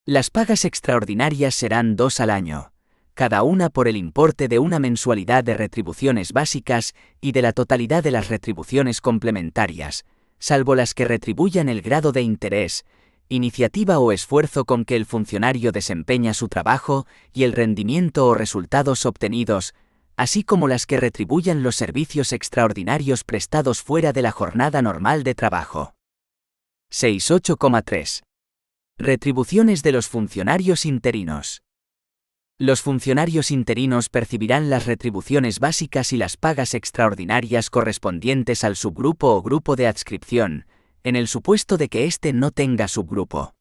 Las pagas extraordinarias serán 2 al año, cada una por el importe de una mensualidad de retribuciones básicas y de la totalidad de las retribuciones complementarias, salvo las que retribuyan el grado de interés, iniciativa o esfuerzo con que el funcionario desempeña su trabajo y el rendimiento o resultados obtenidos, así como las que retribuyan los servicios extraordinarios prestados fuera de la jornada normal de trabajo. 6.8.3. Retribuciones de los funcionarios interinos. Los funcionarios interinos percibirán las retribuciones básicas y las pagas extraordinarias correspondientes al subgrupo o grupo de adscripción, en el supuesto de que éste no tenga subgrupo.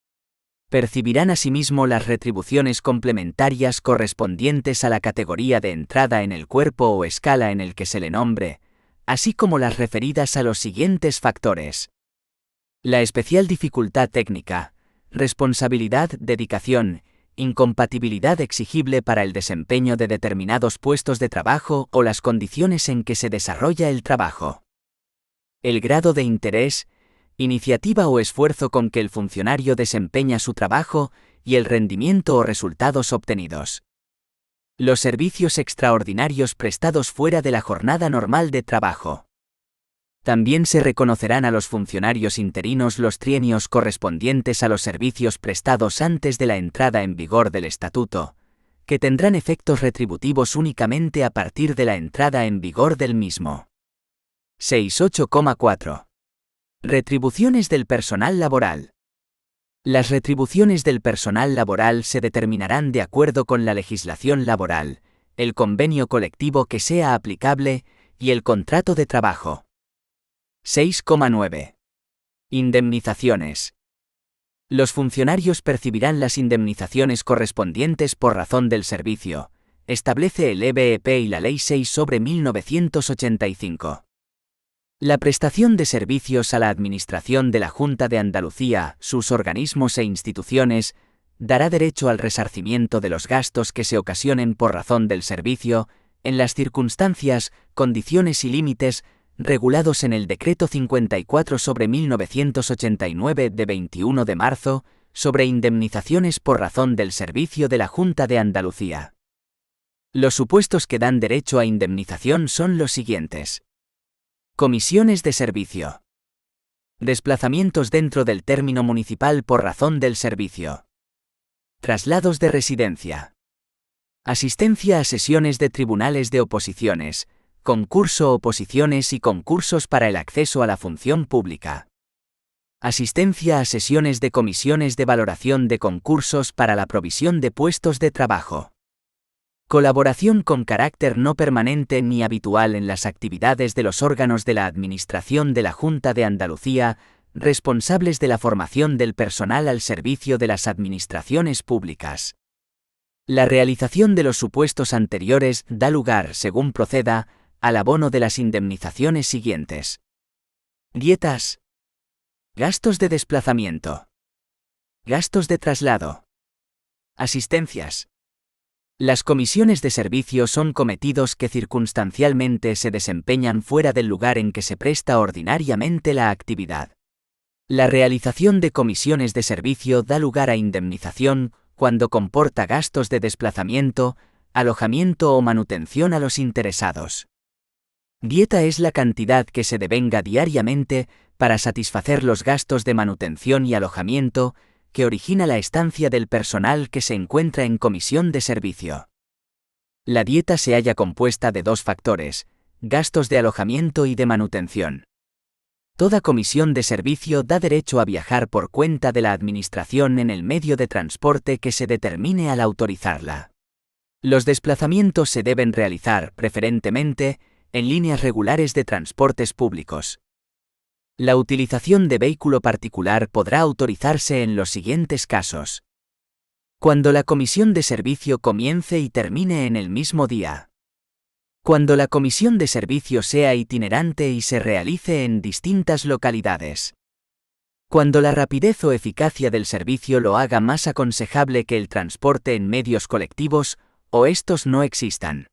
Percibirán asimismo las retribuciones complementarias correspondientes a la categoría de entrada en el cuerpo o escala en el que se le nombre, así como las referidas a los siguientes factores. La especial dificultad técnica, responsabilidad, dedicación, incompatibilidad exigible para el desempeño de determinados puestos de trabajo o las condiciones en que se desarrolla el trabajo. El grado de interés, iniciativa o esfuerzo con que el funcionario desempeña su trabajo y el rendimiento o resultados obtenidos. Los servicios extraordinarios prestados fuera de la jornada normal de trabajo. También se reconocerán a los funcionarios interinos los trienios correspondientes a los servicios prestados antes de la entrada en vigor del estatuto, que tendrán efectos retributivos únicamente a partir de la entrada en vigor del mismo. 6.8.4. Retribuciones del personal laboral. Las retribuciones del personal laboral se determinarán de acuerdo con la legislación laboral, el convenio colectivo que sea aplicable y el contrato de trabajo. 6.9. Indemnizaciones. Los funcionarios percibirán las indemnizaciones correspondientes por razón del servicio, establece el EBEP y la Ley 6/1985. La prestación de servicios a la Administración de la Junta de Andalucía, sus organismos e instituciones, dará derecho al resarcimiento de los gastos que se ocasionen por razón del servicio, en las circunstancias, condiciones y límites regulados en el Decreto 54/1989 de 21 de marzo, sobre indemnizaciones por razón del servicio de la Junta de Andalucía. Los supuestos que dan derecho a indemnización son los siguientes. Comisiones de servicio. Desplazamientos dentro del término municipal por razón del servicio. Traslados de residencia. Asistencia a sesiones de tribunales de oposiciones, concurso, oposiciones y concursos para el acceso a la función pública. Asistencia a sesiones de comisiones de valoración de concursos para la provisión de puestos de trabajo. Colaboración con carácter no permanente ni habitual en las actividades de los órganos de la Administración de la Junta de Andalucía, responsables de la formación del personal al servicio de las administraciones públicas. La realización de los supuestos anteriores da lugar, según proceda, al abono de las indemnizaciones siguientes. Dietas. Gastos de desplazamiento. Gastos de traslado. Asistencias. Las comisiones de servicio son cometidos que circunstancialmente se desempeñan fuera del lugar en que se presta ordinariamente la actividad. La realización de comisiones de servicio da lugar a indemnización cuando comporta gastos de desplazamiento, alojamiento o manutención a los interesados. Dieta es la cantidad que se devenga diariamente para satisfacer los gastos de manutención y alojamiento que origina la estancia del personal que se encuentra en comisión de servicio. La dieta se halla compuesta de dos factores, gastos de alojamiento y de manutención. Toda comisión de servicio da derecho a viajar por cuenta de la Administración en el medio de transporte que se determine al autorizarla. Los desplazamientos se deben realizar, preferentemente, en líneas regulares de transportes públicos. La utilización de vehículo particular podrá autorizarse en los siguientes casos. Cuando la comisión de servicio comience y termine en el mismo día. Cuando la comisión de servicio sea itinerante y se realice en distintas localidades. Cuando la rapidez o eficacia del servicio lo haga más aconsejable que el transporte en medios colectivos, o estos no existan.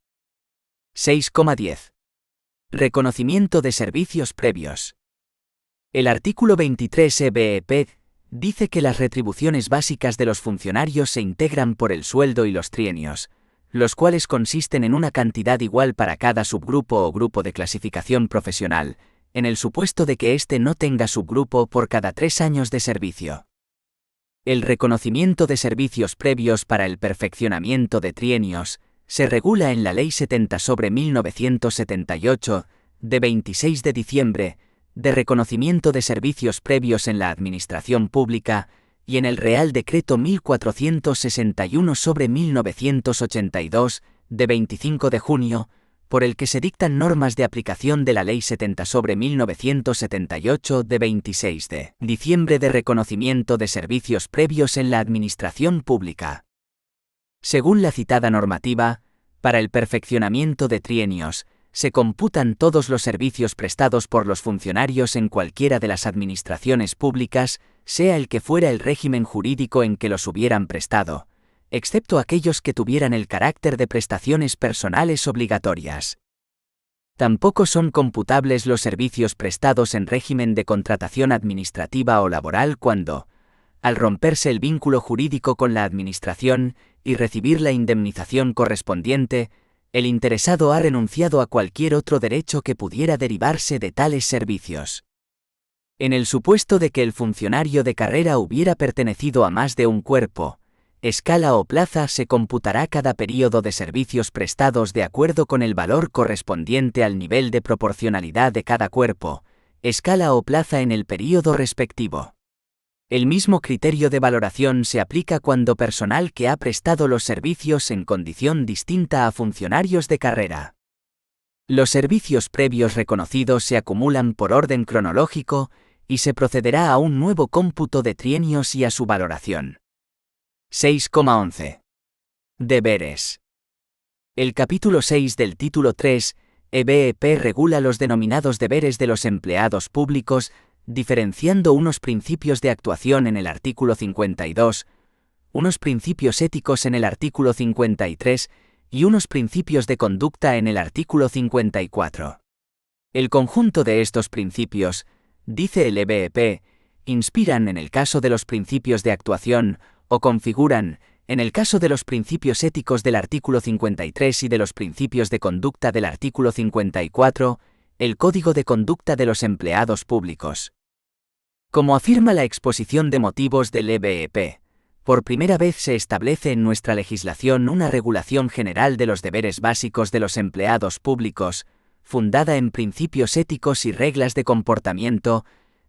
6,10. Reconocimiento de servicios previos. El artículo 23 EBEP dice que las retribuciones básicas de los funcionarios se integran por el sueldo y los trienios, los cuales consisten en una cantidad igual para cada subgrupo o grupo de clasificación profesional, en el supuesto de que éste no tenga subgrupo por cada 3 años de servicio. El reconocimiento de servicios previos para el perfeccionamiento de trienios se regula en la Ley 70/1978, de 26 de diciembre, de reconocimiento de servicios previos en la Administración Pública, y en el Real Decreto 1461/1982, de 25 de junio, por el que se dictan normas de aplicación de la Ley 70/1978, de 26 de diciembre de reconocimiento de servicios previos en la Administración Pública. Según la citada normativa, para el perfeccionamiento de trienios, se computan todos los servicios prestados por los funcionarios en cualquiera de las administraciones públicas, sea el que fuera el régimen jurídico en que los hubieran prestado, excepto aquellos que tuvieran el carácter de prestaciones personales obligatorias. Tampoco son computables los servicios prestados en régimen de contratación administrativa o laboral cuando, al romperse el vínculo jurídico con la Administración y recibir la indemnización correspondiente, el interesado ha renunciado a cualquier otro derecho que pudiera derivarse de tales servicios. En el supuesto de que el funcionario de carrera hubiera pertenecido a más de un cuerpo, escala o plaza, se computará cada período de servicios prestados de acuerdo con el valor correspondiente al nivel de proporcionalidad de cada cuerpo, escala o plaza en el período respectivo. El mismo criterio de valoración se aplica cuando personal que ha prestado los servicios en condición distinta a funcionarios de carrera. Los servicios previos reconocidos se acumulan por orden cronológico y se procederá a un nuevo cómputo de trienios y a su valoración. 6,11. Deberes. El capítulo 6 del título 3, EBEP regula los denominados deberes de los empleados públicos, diferenciando unos principios de actuación en el artículo 52, unos principios éticos en el artículo 53 y unos principios de conducta en el artículo 54. El conjunto de estos principios, dice el EBEP, inspiran en el caso de los principios de actuación, o configuran, en el caso de los principios éticos del artículo 53 y de los principios de conducta del artículo 54, el Código de Conducta de los Empleados Públicos. Como afirma la exposición de motivos del EBEP, por primera vez se establece en nuestra legislación una regulación general de los deberes básicos de los empleados públicos, fundada en principios éticos y reglas de comportamiento,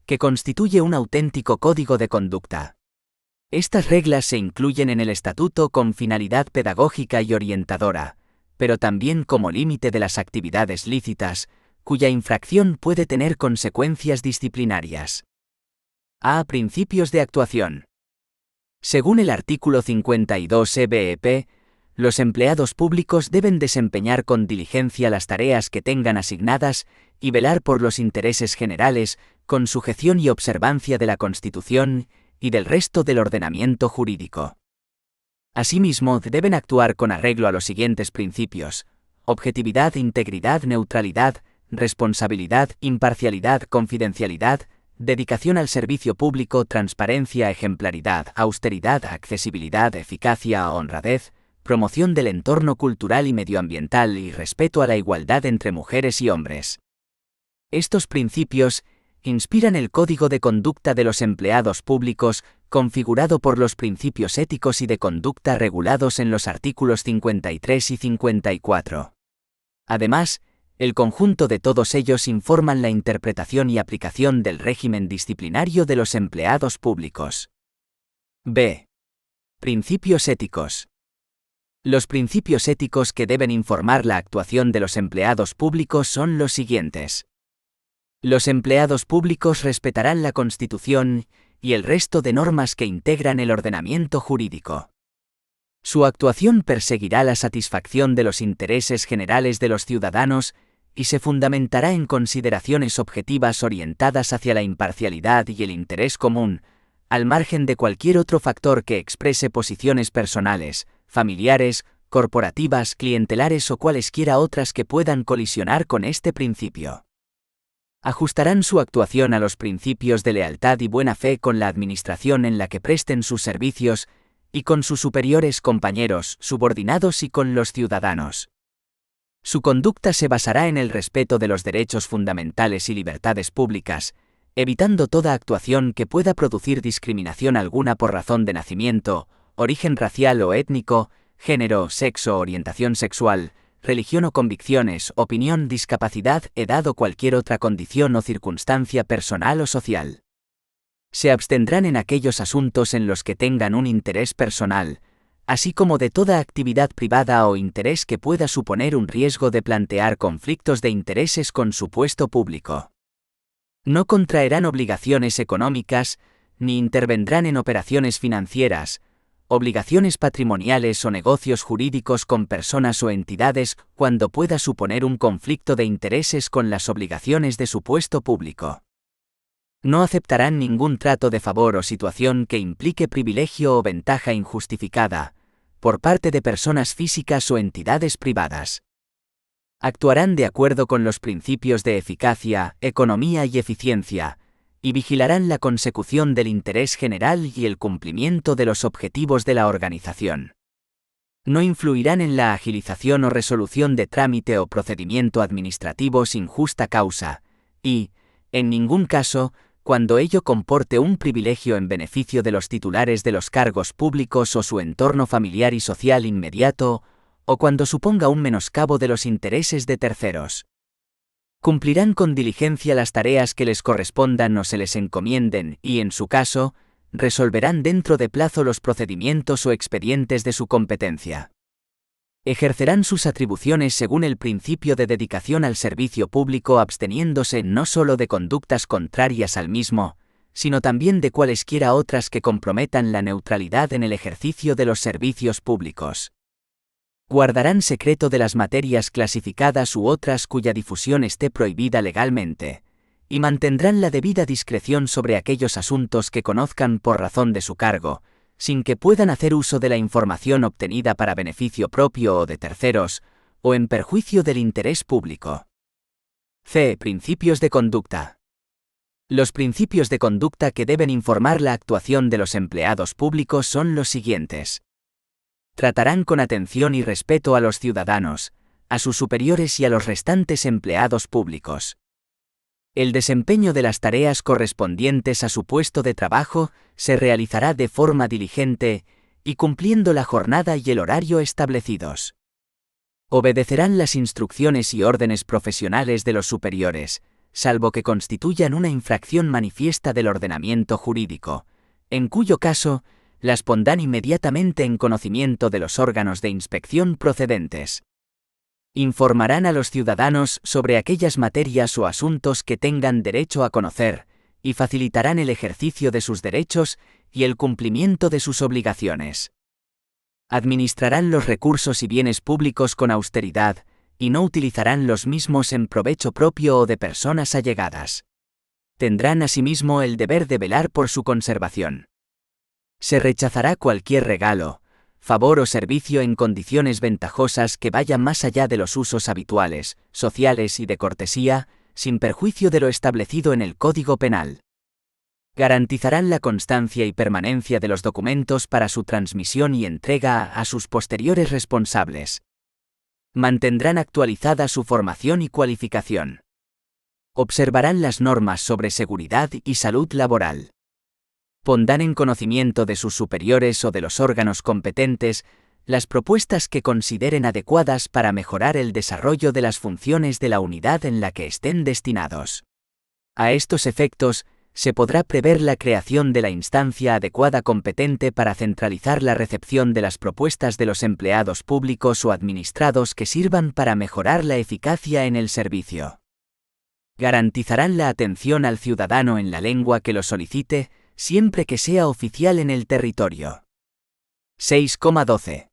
que constituye un auténtico código de conducta. Estas reglas se incluyen en el estatuto con finalidad pedagógica y orientadora, pero también como límite de las actividades lícitas, cuya infracción puede tener consecuencias disciplinarias. A. Principios de actuación. Según el artículo 52 EBEP, los empleados públicos deben desempeñar con diligencia las tareas que tengan asignadas y velar por los intereses generales, con sujeción y observancia de la Constitución y del resto del ordenamiento jurídico. Asimismo, deben actuar con arreglo a los siguientes principios: objetividad, integridad, neutralidad, responsabilidad, imparcialidad, confidencialidad, dedicación al servicio público, transparencia, ejemplaridad, austeridad, accesibilidad, eficacia, honradez, promoción del entorno cultural y medioambiental y respeto a la igualdad entre mujeres y hombres. Estos principios inspiran el Código de Conducta de los Empleados Públicos, configurado por los principios éticos y de conducta regulados en los artículos 53 y 54. Además, el conjunto de todos ellos informan la interpretación y aplicación del régimen disciplinario de los empleados públicos. B. Principios éticos. Los principios éticos que deben informar la actuación de los empleados públicos son los siguientes. Los empleados públicos respetarán la Constitución y el resto de normas que integran el ordenamiento jurídico. Su actuación perseguirá la satisfacción de los intereses generales de los ciudadanos y se fundamentará en consideraciones objetivas orientadas hacia la imparcialidad y el interés común, al margen de cualquier otro factor que exprese posiciones personales, familiares, corporativas, clientelares o cualesquiera otras que puedan colisionar con este principio. Ajustarán su actuación a los principios de lealtad y buena fe con la administración en la que presten sus servicios y con sus superiores, compañeros, subordinados y con los ciudadanos. Su conducta se basará en el respeto de los derechos fundamentales y libertades públicas, evitando toda actuación que pueda producir discriminación alguna por razón de nacimiento, origen racial o étnico, género, sexo, orientación sexual, religión o convicciones, opinión, discapacidad, edad o cualquier otra condición o circunstancia personal o social. Se abstendrán en aquellos asuntos en los que tengan un interés personal, así como de toda actividad privada o interés que pueda suponer un riesgo de plantear conflictos de intereses con su puesto público. No contraerán obligaciones económicas, ni intervendrán en operaciones financieras, obligaciones patrimoniales o negocios jurídicos con personas o entidades cuando pueda suponer un conflicto de intereses con las obligaciones de su puesto público. No aceptarán ningún trato de favor o situación que implique privilegio o ventaja injustificada, por parte de personas físicas o entidades privadas. Actuarán de acuerdo con los principios de eficacia, economía y eficiencia, y vigilarán la consecución del interés general y el cumplimiento de los objetivos de la organización. No influirán en la agilización o resolución de trámite o procedimiento administrativo sin justa causa, y, en ningún caso, cuando ello comporte un privilegio en beneficio de los titulares de los cargos públicos o su entorno familiar y social inmediato, o cuando suponga un menoscabo de los intereses de terceros. Cumplirán con diligencia las tareas que les correspondan o se les encomienden y, en su caso, resolverán dentro de plazo los procedimientos o expedientes de su competencia. Ejercerán sus atribuciones según el principio de dedicación al servicio público, absteniéndose no solo de conductas contrarias al mismo, sino también de cualesquiera otras que comprometan la neutralidad en el ejercicio de los servicios públicos. Guardarán secreto de las materias clasificadas u otras cuya difusión esté prohibida legalmente, y mantendrán la debida discreción sobre aquellos asuntos que conozcan por razón de su cargo, sin que puedan hacer uso de la información obtenida para beneficio propio o de terceros, o en perjuicio del interés público. C. Principios de conducta. Los principios de conducta que deben informar la actuación de los empleados públicos son los siguientes. Tratarán con atención y respeto a los ciudadanos, a sus superiores y a los restantes empleados públicos. El desempeño de las tareas correspondientes a su puesto de trabajo se realizará de forma diligente y cumpliendo la jornada y el horario establecidos. Obedecerán las instrucciones y órdenes profesionales de los superiores, salvo que constituyan una infracción manifiesta del ordenamiento jurídico, en cuyo caso, las pondrán inmediatamente en conocimiento de los órganos de inspección procedentes. Informarán a los ciudadanos sobre aquellas materias o asuntos que tengan derecho a conocer, y facilitarán el ejercicio de sus derechos y el cumplimiento de sus obligaciones. Administrarán los recursos y bienes públicos con austeridad, y no utilizarán los mismos en provecho propio o de personas allegadas. Tendrán asimismo el deber de velar por su conservación. Se rechazará cualquier regalo, favor o servicio en condiciones ventajosas que vayan más allá de los usos habituales, sociales y de cortesía, sin perjuicio de lo establecido en el Código Penal. Garantizarán la constancia y permanencia de los documentos para su transmisión y entrega a sus posteriores responsables. Mantendrán actualizada su formación y cualificación. Observarán las normas sobre seguridad y salud laboral. Pondrán en conocimiento de sus superiores o de los órganos competentes las propuestas que consideren adecuadas para mejorar el desarrollo de las funciones de la unidad en la que estén destinados. A estos efectos, se podrá prever la creación de la instancia adecuada competente para centralizar la recepción de las propuestas de los empleados públicos o administrados que sirvan para mejorar la eficacia en el servicio. Garantizarán la atención al ciudadano en la lengua que lo solicite, siempre que sea oficial en el territorio. 6,12.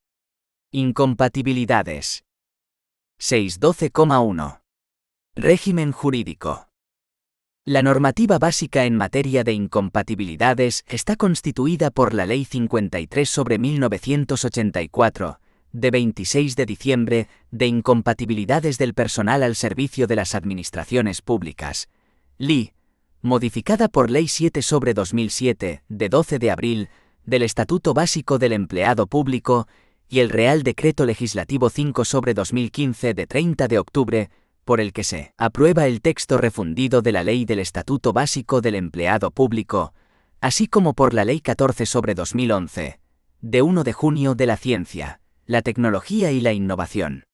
Incompatibilidades. 6.12,1. Régimen jurídico. La normativa básica en materia de incompatibilidades está constituida por la Ley 53/1984, de 26 de diciembre, de incompatibilidades del personal al servicio de las administraciones públicas, LI, modificada por Ley 7/2007, de 12 de abril, del Estatuto Básico del Empleado Público, y el Real Decreto Legislativo 5/2015 de 30 de octubre, por el que se aprueba el texto refundido de la Ley del Estatuto Básico del Empleado Público, así como por la Ley 14/2011, de 1 de junio de la Ciencia, la Tecnología y la Innovación.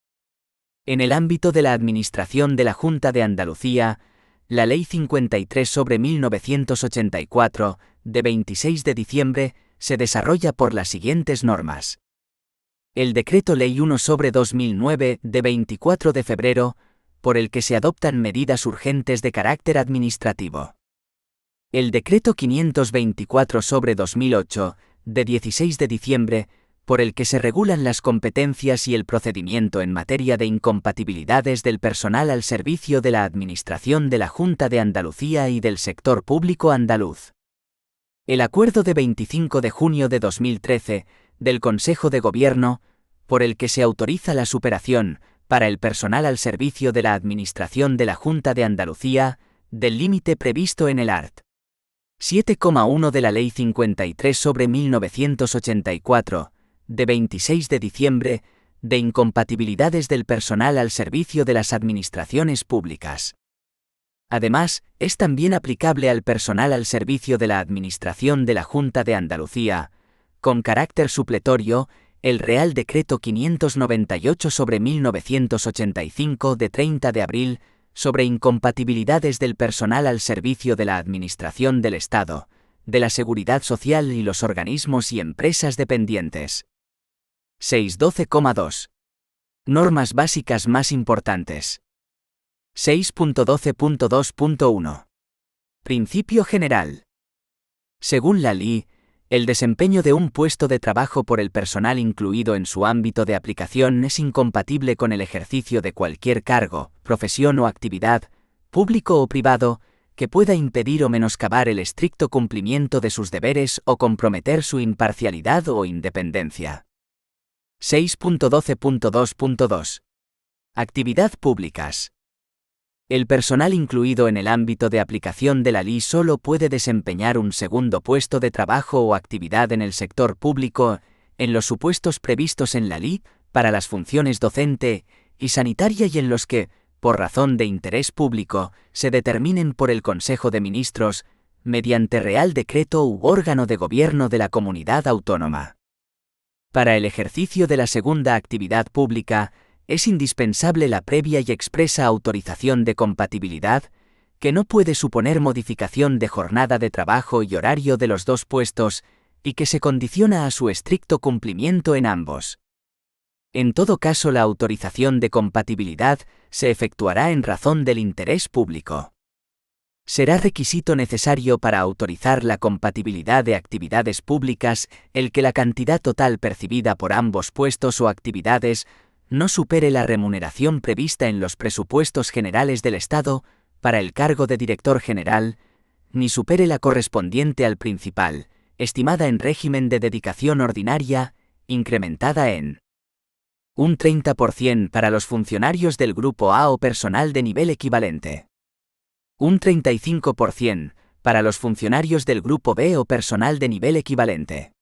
En el ámbito de la administración de la Junta de Andalucía, la Ley 53/1984, de 26 de diciembre, se desarrolla por las siguientes normas. El Decreto Ley 1/2009, de 24 de febrero, por el que se adoptan medidas urgentes de carácter administrativo. El Decreto 524/2008, de 16 de diciembre, por el que se regulan las competencias y el procedimiento en materia de incompatibilidades del personal al servicio de la Administración de la Junta de Andalucía y del sector público andaluz. El Acuerdo de 25 de junio de 2013, del Consejo de Gobierno, por el que se autoriza la superación, para el personal al servicio de la Administración de la Junta de Andalucía, del límite previsto en el art. 7,1 de la Ley 53/1984, de 26 de diciembre, de incompatibilidades del personal al servicio de las administraciones públicas. Además, es también aplicable al personal al servicio de la Administración de la Junta de Andalucía, con carácter supletorio, el Real Decreto 598/1985 de 30 de abril, sobre incompatibilidades del personal al servicio de la Administración del Estado, de la Seguridad Social y los organismos y empresas dependientes. 6.12,2. Normas básicas más importantes. 6.12.2.1. Principio general. Según la LI, el desempeño de un puesto de trabajo por el personal incluido en su ámbito de aplicación es incompatible con el ejercicio de cualquier cargo, profesión o actividad, público o privado, que pueda impedir o menoscabar el estricto cumplimiento de sus deberes o comprometer su imparcialidad o independencia. 6.12.2.2. Actividad públicas. El personal incluido en el ámbito de aplicación de la LI solo puede desempeñar un segundo puesto de trabajo o actividad en el sector público, en los supuestos previstos en la LI, para las funciones docente y sanitaria y en los que, por razón de interés público, se determinen por el Consejo de Ministros, mediante Real Decreto u órgano de gobierno de la comunidad autónoma. Para el ejercicio de la segunda actividad pública, es indispensable la previa y expresa autorización de compatibilidad, que no puede suponer modificación de jornada de trabajo y horario de los dos puestos, y que se condiciona a su estricto cumplimiento en ambos. En todo caso, la autorización de compatibilidad se efectuará en razón del interés público. Será requisito necesario para autorizar la compatibilidad de actividades públicas el que la cantidad total percibida por ambos puestos o actividades no supere la remuneración prevista en los presupuestos generales del Estado para el cargo de director general, ni supere la correspondiente al principal, estimada en régimen de dedicación ordinaria, incrementada en un 30% para los funcionarios del Grupo A o personal de nivel equivalente. Un 35% para los funcionarios del Grupo B o personal de nivel equivalente.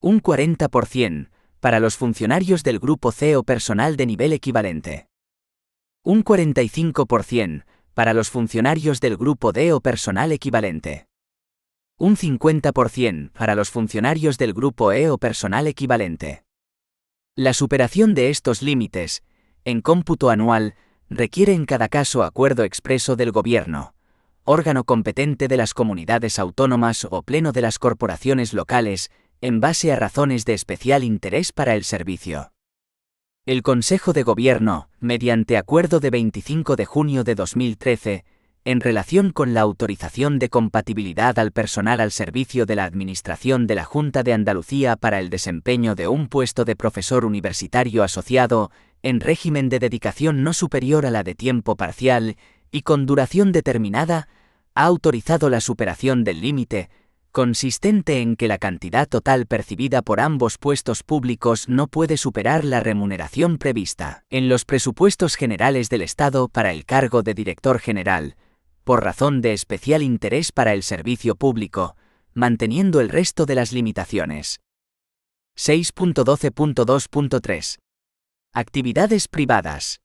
Un 40% para los funcionarios del Grupo C o personal de nivel equivalente. Un 45% para los funcionarios del Grupo D o personal equivalente. Un 50% para los funcionarios del Grupo E o personal equivalente. La superación de estos límites, en cómputo anual, requiere en cada caso acuerdo expreso del Gobierno, órgano competente de las comunidades autónomas o pleno de las corporaciones locales, en base a razones de especial interés para el servicio. El Consejo de Gobierno, mediante acuerdo de 25 de junio de 2013, en relación con la autorización de compatibilidad al personal al servicio de la Administración de la Junta de Andalucía para el desempeño de un puesto de profesor universitario asociado, en régimen de dedicación no superior a la de tiempo parcial y con duración determinada, ha autorizado la superación del límite, consistente en que la cantidad total percibida por ambos puestos públicos no puede superar la remuneración prevista en los presupuestos generales del Estado para el cargo de director general, por razón de especial interés para el servicio público, manteniendo el resto de las limitaciones. 6.12.2.3. Actividades privadas.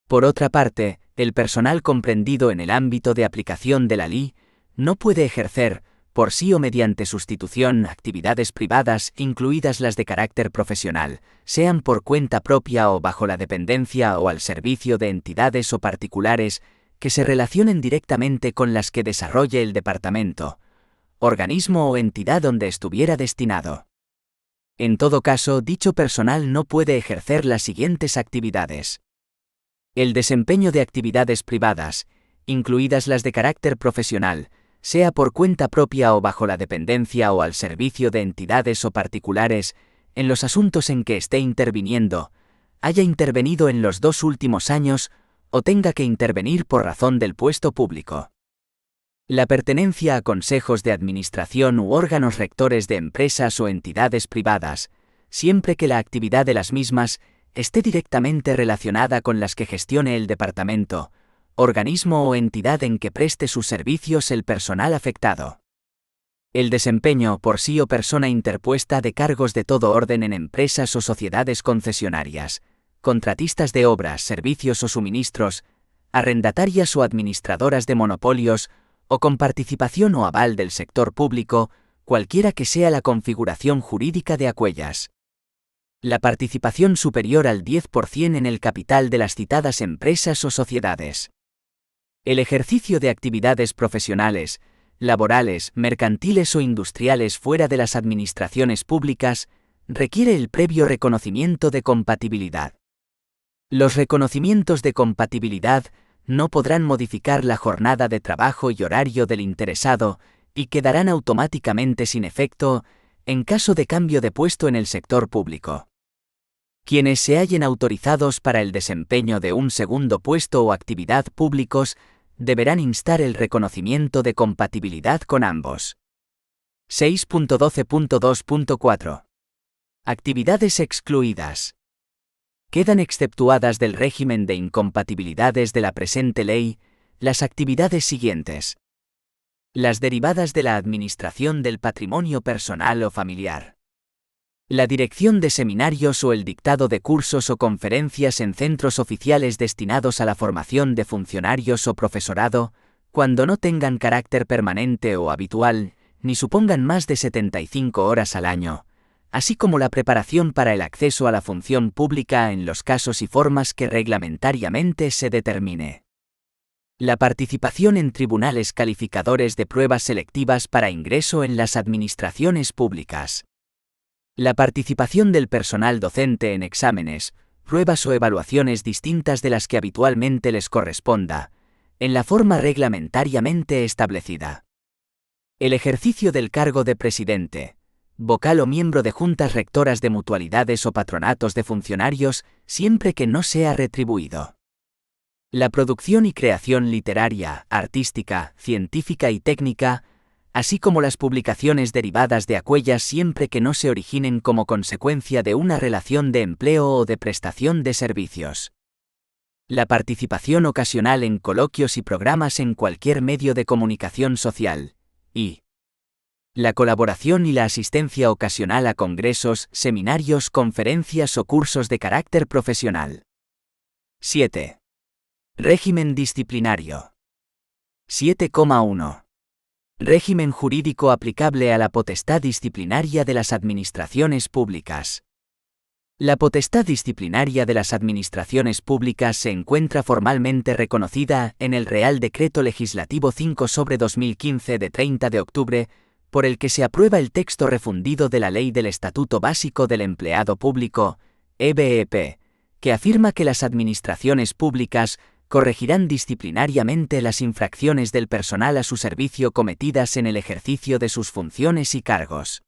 Por otra parte, el personal comprendido en el ámbito de aplicación de la LI no puede ejercer, por sí o mediante sustitución, actividades privadas, incluidas las de carácter profesional, sean por cuenta propia o bajo la dependencia o al servicio de entidades o particulares que se relacionen directamente con las que desarrolle el departamento, organismo o entidad donde estuviera destinado. En todo caso, dicho personal no puede ejercer las siguientes actividades: el desempeño de actividades privadas, incluidas las de carácter profesional, sea por cuenta propia o bajo la dependencia o al servicio de entidades o particulares, en los asuntos en que esté interviniendo, haya intervenido en los 2 últimos años o tenga que intervenir por razón del puesto público. La pertenencia a consejos de administración u órganos rectores de empresas o entidades privadas, siempre que la actividad de las mismas esté directamente relacionada con las que gestione el departamento, organismo o entidad en que preste sus servicios el personal afectado. El desempeño por sí o persona interpuesta de cargos de todo orden en empresas o sociedades concesionarias, contratistas de obras, servicios o suministros, arrendatarias o administradoras de monopolios, o con participación o aval del sector público, cualquiera que sea la configuración jurídica de aquellas. La participación superior al 10% en el capital de las citadas empresas o sociedades. El ejercicio de actividades profesionales, laborales, mercantiles o industriales fuera de las administraciones públicas, requiere el previo reconocimiento de compatibilidad. Los reconocimientos de compatibilidad no podrán modificar la jornada de trabajo y horario del interesado, y quedarán automáticamente sin efecto en caso de cambio de puesto en el sector público. Quienes se hallen autorizados para el desempeño de un segundo puesto o actividad públicos deberán instar el reconocimiento de compatibilidad con ambos. 6.12.2.4. Actividades excluidas. Quedan exceptuadas del régimen de incompatibilidades de la presente ley las actividades siguientes: las derivadas de la administración del patrimonio personal o familiar, la dirección de seminarios o el dictado de cursos o conferencias en centros oficiales destinados a la formación de funcionarios o profesorado, cuando no tengan carácter permanente o habitual, ni supongan más de 75 horas al año, así como la preparación para el acceso a la función pública en los casos y formas que reglamentariamente se determine. La participación en tribunales calificadores de pruebas selectivas para ingreso en las administraciones públicas. La participación del personal docente en exámenes, pruebas o evaluaciones distintas de las que habitualmente les corresponda, en la forma reglamentariamente establecida. El ejercicio del cargo de presidente, vocal o miembro de juntas rectoras de mutualidades o patronatos de funcionarios, siempre que no sea retribuido. La producción y creación literaria, artística, científica y técnica, así como las publicaciones derivadas de aquellas siempre que no se originen como consecuencia de una relación de empleo o de prestación de servicios. La participación ocasional en coloquios y programas en cualquier medio de comunicación social, y la colaboración y la asistencia ocasional a congresos, seminarios, conferencias o cursos de carácter profesional. 7. Régimen disciplinario. 7,1. Régimen jurídico aplicable a la potestad disciplinaria de las administraciones públicas. La potestad disciplinaria de las administraciones públicas se encuentra formalmente reconocida en el Real Decreto Legislativo 5/2015 de 30 de octubre, por el que se aprueba el texto refundido de la Ley del Estatuto Básico del Empleado Público, EBEP, que afirma que las administraciones públicas corregirán disciplinariamente las infracciones del personal a su servicio cometidas en el ejercicio de sus funciones y cargos.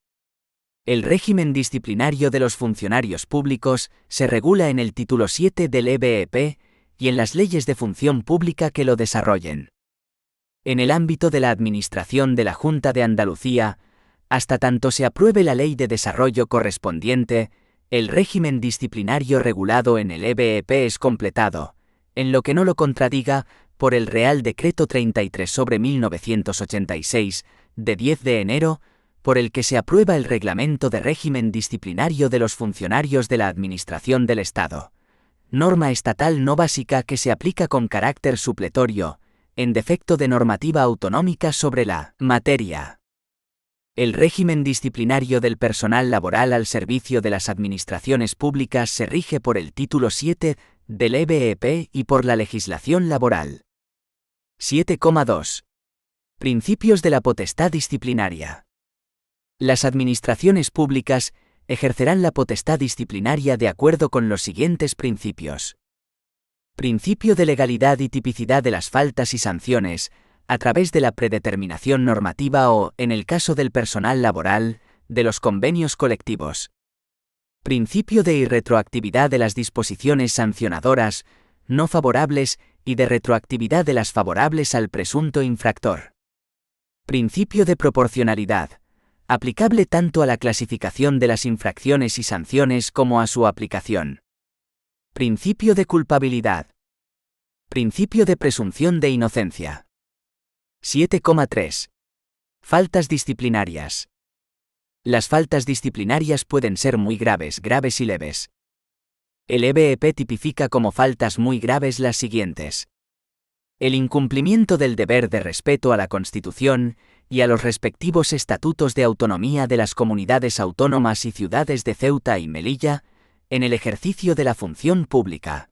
El régimen disciplinario de los funcionarios públicos se regula en el título 7 del EBEP y en las leyes de función pública que lo desarrollen. En el ámbito de la administración de la Junta de Andalucía, hasta tanto se apruebe la ley de desarrollo correspondiente, el régimen disciplinario regulado en el EBEP es completado, en lo que no lo contradiga, por el Real Decreto 33/1986, de 10 de enero, por el que se aprueba el Reglamento de Régimen Disciplinario de los Funcionarios de la Administración del Estado, norma estatal no básica que se aplica con carácter supletorio, en defecto de normativa autonómica sobre la materia. El régimen disciplinario del personal laboral al servicio de las administraciones públicas se rige por el título 7 del EBEP y por la legislación laboral. 7,2. Principios de la potestad disciplinaria. Las administraciones públicas ejercerán la potestad disciplinaria de acuerdo con los siguientes principios. Principio de legalidad y tipicidad de las faltas y sanciones, a través de la predeterminación normativa o, en el caso del personal laboral, de los convenios colectivos. Principio de irretroactividad de las disposiciones sancionadoras, no favorables, y de retroactividad de las favorables al presunto infractor. Principio de proporcionalidad, aplicable tanto a la clasificación de las infracciones y sanciones como a su aplicación. Principio de culpabilidad. Principio de presunción de inocencia. 7,3. Faltas disciplinarias. Las faltas disciplinarias pueden ser muy graves, graves y leves. El EBEP tipifica como faltas muy graves las siguientes: el incumplimiento del deber de respeto a la Constitución y a los respectivos estatutos de autonomía de las comunidades autónomas y ciudades de Ceuta y Melilla, en el ejercicio de la función pública.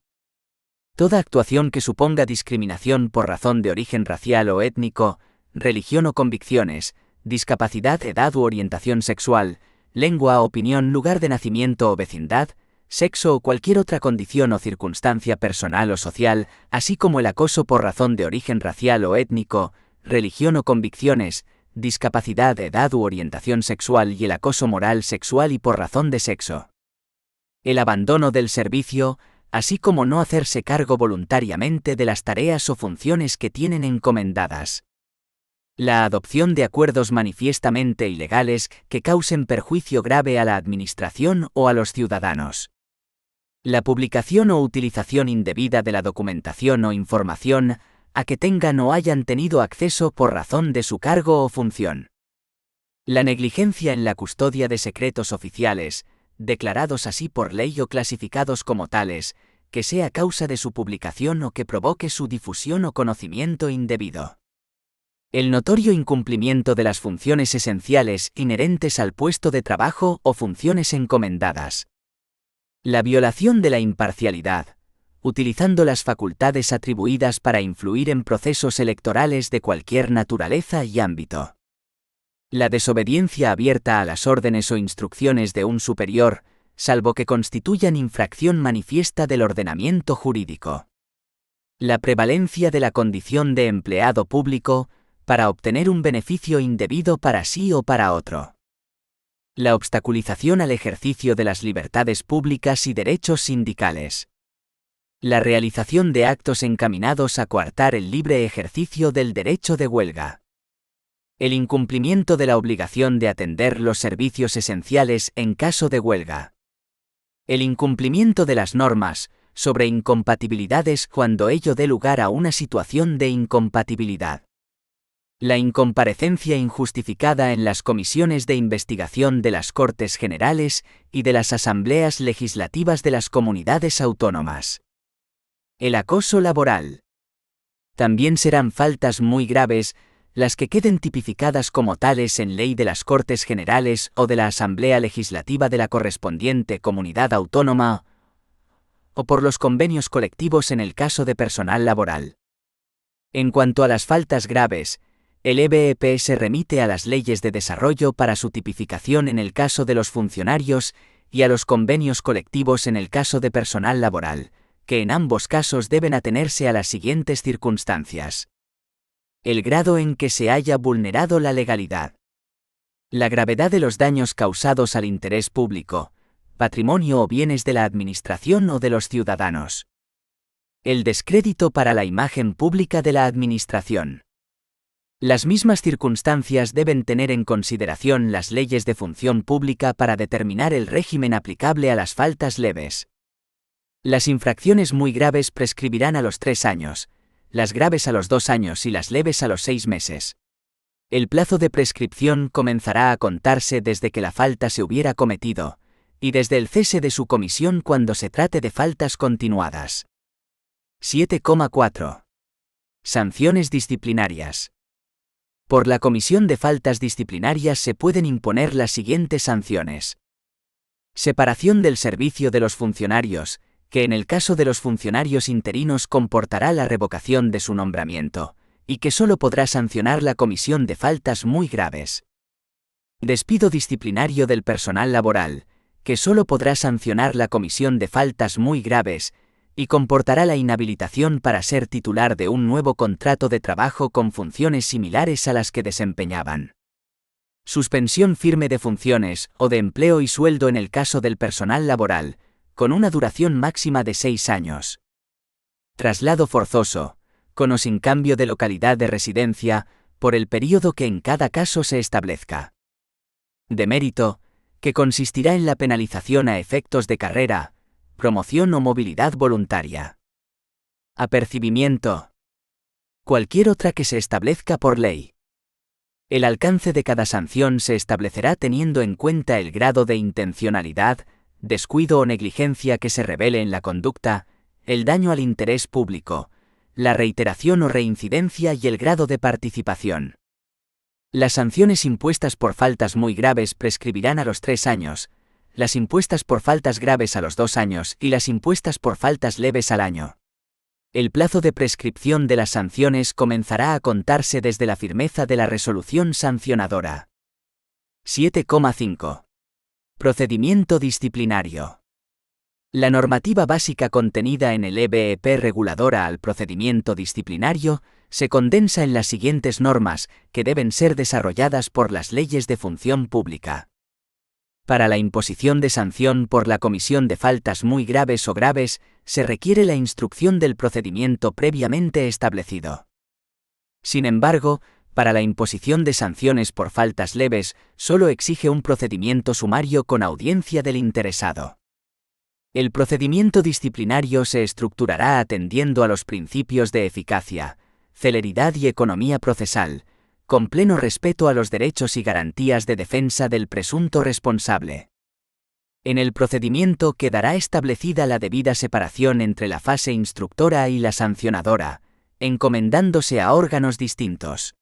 Toda actuación que suponga discriminación por razón de origen racial o étnico, religión o convicciones, discapacidad, edad u orientación sexual, lengua, opinión, lugar de nacimiento o vecindad, sexo o cualquier otra condición o circunstancia personal o social, así como el acoso por razón de origen racial o étnico, religión o convicciones, discapacidad, edad u orientación sexual y el acoso moral, sexual y por razón de sexo. El abandono del servicio, así como no hacerse cargo voluntariamente de las tareas o funciones que tienen encomendadas. La adopción de acuerdos manifiestamente ilegales que causen perjuicio grave a la administración o a los ciudadanos. La publicación o utilización indebida de la documentación o información a que tengan o hayan tenido acceso por razón de su cargo o función. La negligencia en la custodia de secretos oficiales, declarados así por ley o clasificados como tales, que sea causa de su publicación o que provoque su difusión o conocimiento indebido. El notorio incumplimiento de las funciones esenciales inherentes al puesto de trabajo o funciones encomendadas. La violación de la imparcialidad, utilizando las facultades atribuidas para influir en procesos electorales de cualquier naturaleza y ámbito. La desobediencia abierta a las órdenes o instrucciones de un superior, salvo que constituyan infracción manifiesta del ordenamiento jurídico. La prevalencia de la condición de empleado público, para obtener un beneficio indebido para sí o para otro. La obstaculización al ejercicio de las libertades públicas y derechos sindicales. La realización de actos encaminados a coartar el libre ejercicio del derecho de huelga. El incumplimiento de la obligación de atender los servicios esenciales en caso de huelga. El incumplimiento de las normas sobre incompatibilidades cuando ello dé lugar a una situación de incompatibilidad. La incomparecencia injustificada en las comisiones de investigación de las Cortes Generales y de las Asambleas Legislativas de las comunidades autónomas. El acoso laboral. También serán faltas muy graves las que queden tipificadas como tales en ley de las Cortes Generales o de la Asamblea Legislativa de la correspondiente comunidad autónoma, o por los convenios colectivos en el caso de personal laboral. En cuanto a las faltas graves, el EBEP se remite a las leyes de desarrollo para su tipificación en el caso de los funcionarios y a los convenios colectivos en el caso de personal laboral, que en ambos casos deben atenerse a las siguientes circunstancias. El grado en que se haya vulnerado la legalidad. La gravedad de los daños causados al interés público, patrimonio o bienes de la Administración o de los ciudadanos. El descrédito para la imagen pública de la Administración. Las mismas circunstancias deben tener en consideración las leyes de función pública para determinar el régimen aplicable a las faltas leves. Las infracciones muy graves prescribirán a los 3 años, las graves a los 2 años y las leves a los 6 meses. El plazo de prescripción comenzará a contarse desde que la falta se hubiera cometido, y desde el cese de su comisión cuando se trate de faltas continuadas. 7,4. Sanciones disciplinarias. Por la comisión de faltas disciplinarias se pueden imponer las siguientes sanciones. Separación del servicio de los funcionarios, que en el caso de los funcionarios interinos comportará la revocación de su nombramiento, y que solo podrá sancionar la comisión de faltas muy graves. Despido disciplinario del personal laboral, que solo podrá sancionar la comisión de faltas muy graves, y comportará la inhabilitación para ser titular de un nuevo contrato de trabajo con funciones similares a las que desempeñaban. Suspensión firme de funciones o de empleo y sueldo en el caso del personal laboral, con una duración máxima de 6 años. Traslado forzoso, con o sin cambio de localidad de residencia, por el período que en cada caso se establezca. Demérito, que consistirá en la penalización a efectos de carrera, promoción o movilidad voluntaria. Apercibimiento. Cualquier otra que se establezca por ley. El alcance de cada sanción se establecerá teniendo en cuenta el grado de intencionalidad, descuido o negligencia que se revele en la conducta, el daño al interés público, la reiteración o reincidencia y el grado de participación. Las sanciones impuestas por faltas muy graves prescribirán a los 3 años, las impuestas por faltas graves a los 2 años y las impuestas por faltas leves al año. El plazo de prescripción de las sanciones comenzará a contarse desde la firmeza de la resolución sancionadora. 7,5. Procedimiento disciplinario. La normativa básica contenida en el EBEP reguladora al procedimiento disciplinario se condensa en las siguientes normas que deben ser desarrolladas por las leyes de función pública. Para la imposición de sanción por la comisión de faltas muy graves o graves, se requiere la instrucción del procedimiento previamente establecido. Sin embargo, para la imposición de sanciones por faltas leves, solo exige un procedimiento sumario con audiencia del interesado. El procedimiento disciplinario se estructurará atendiendo a los principios de eficacia, celeridad y economía procesal, con pleno respeto a los derechos y garantías de defensa del presunto responsable. En el procedimiento quedará establecida la debida separación entre la fase instructora y la sancionadora, encomendándose a órganos distintos.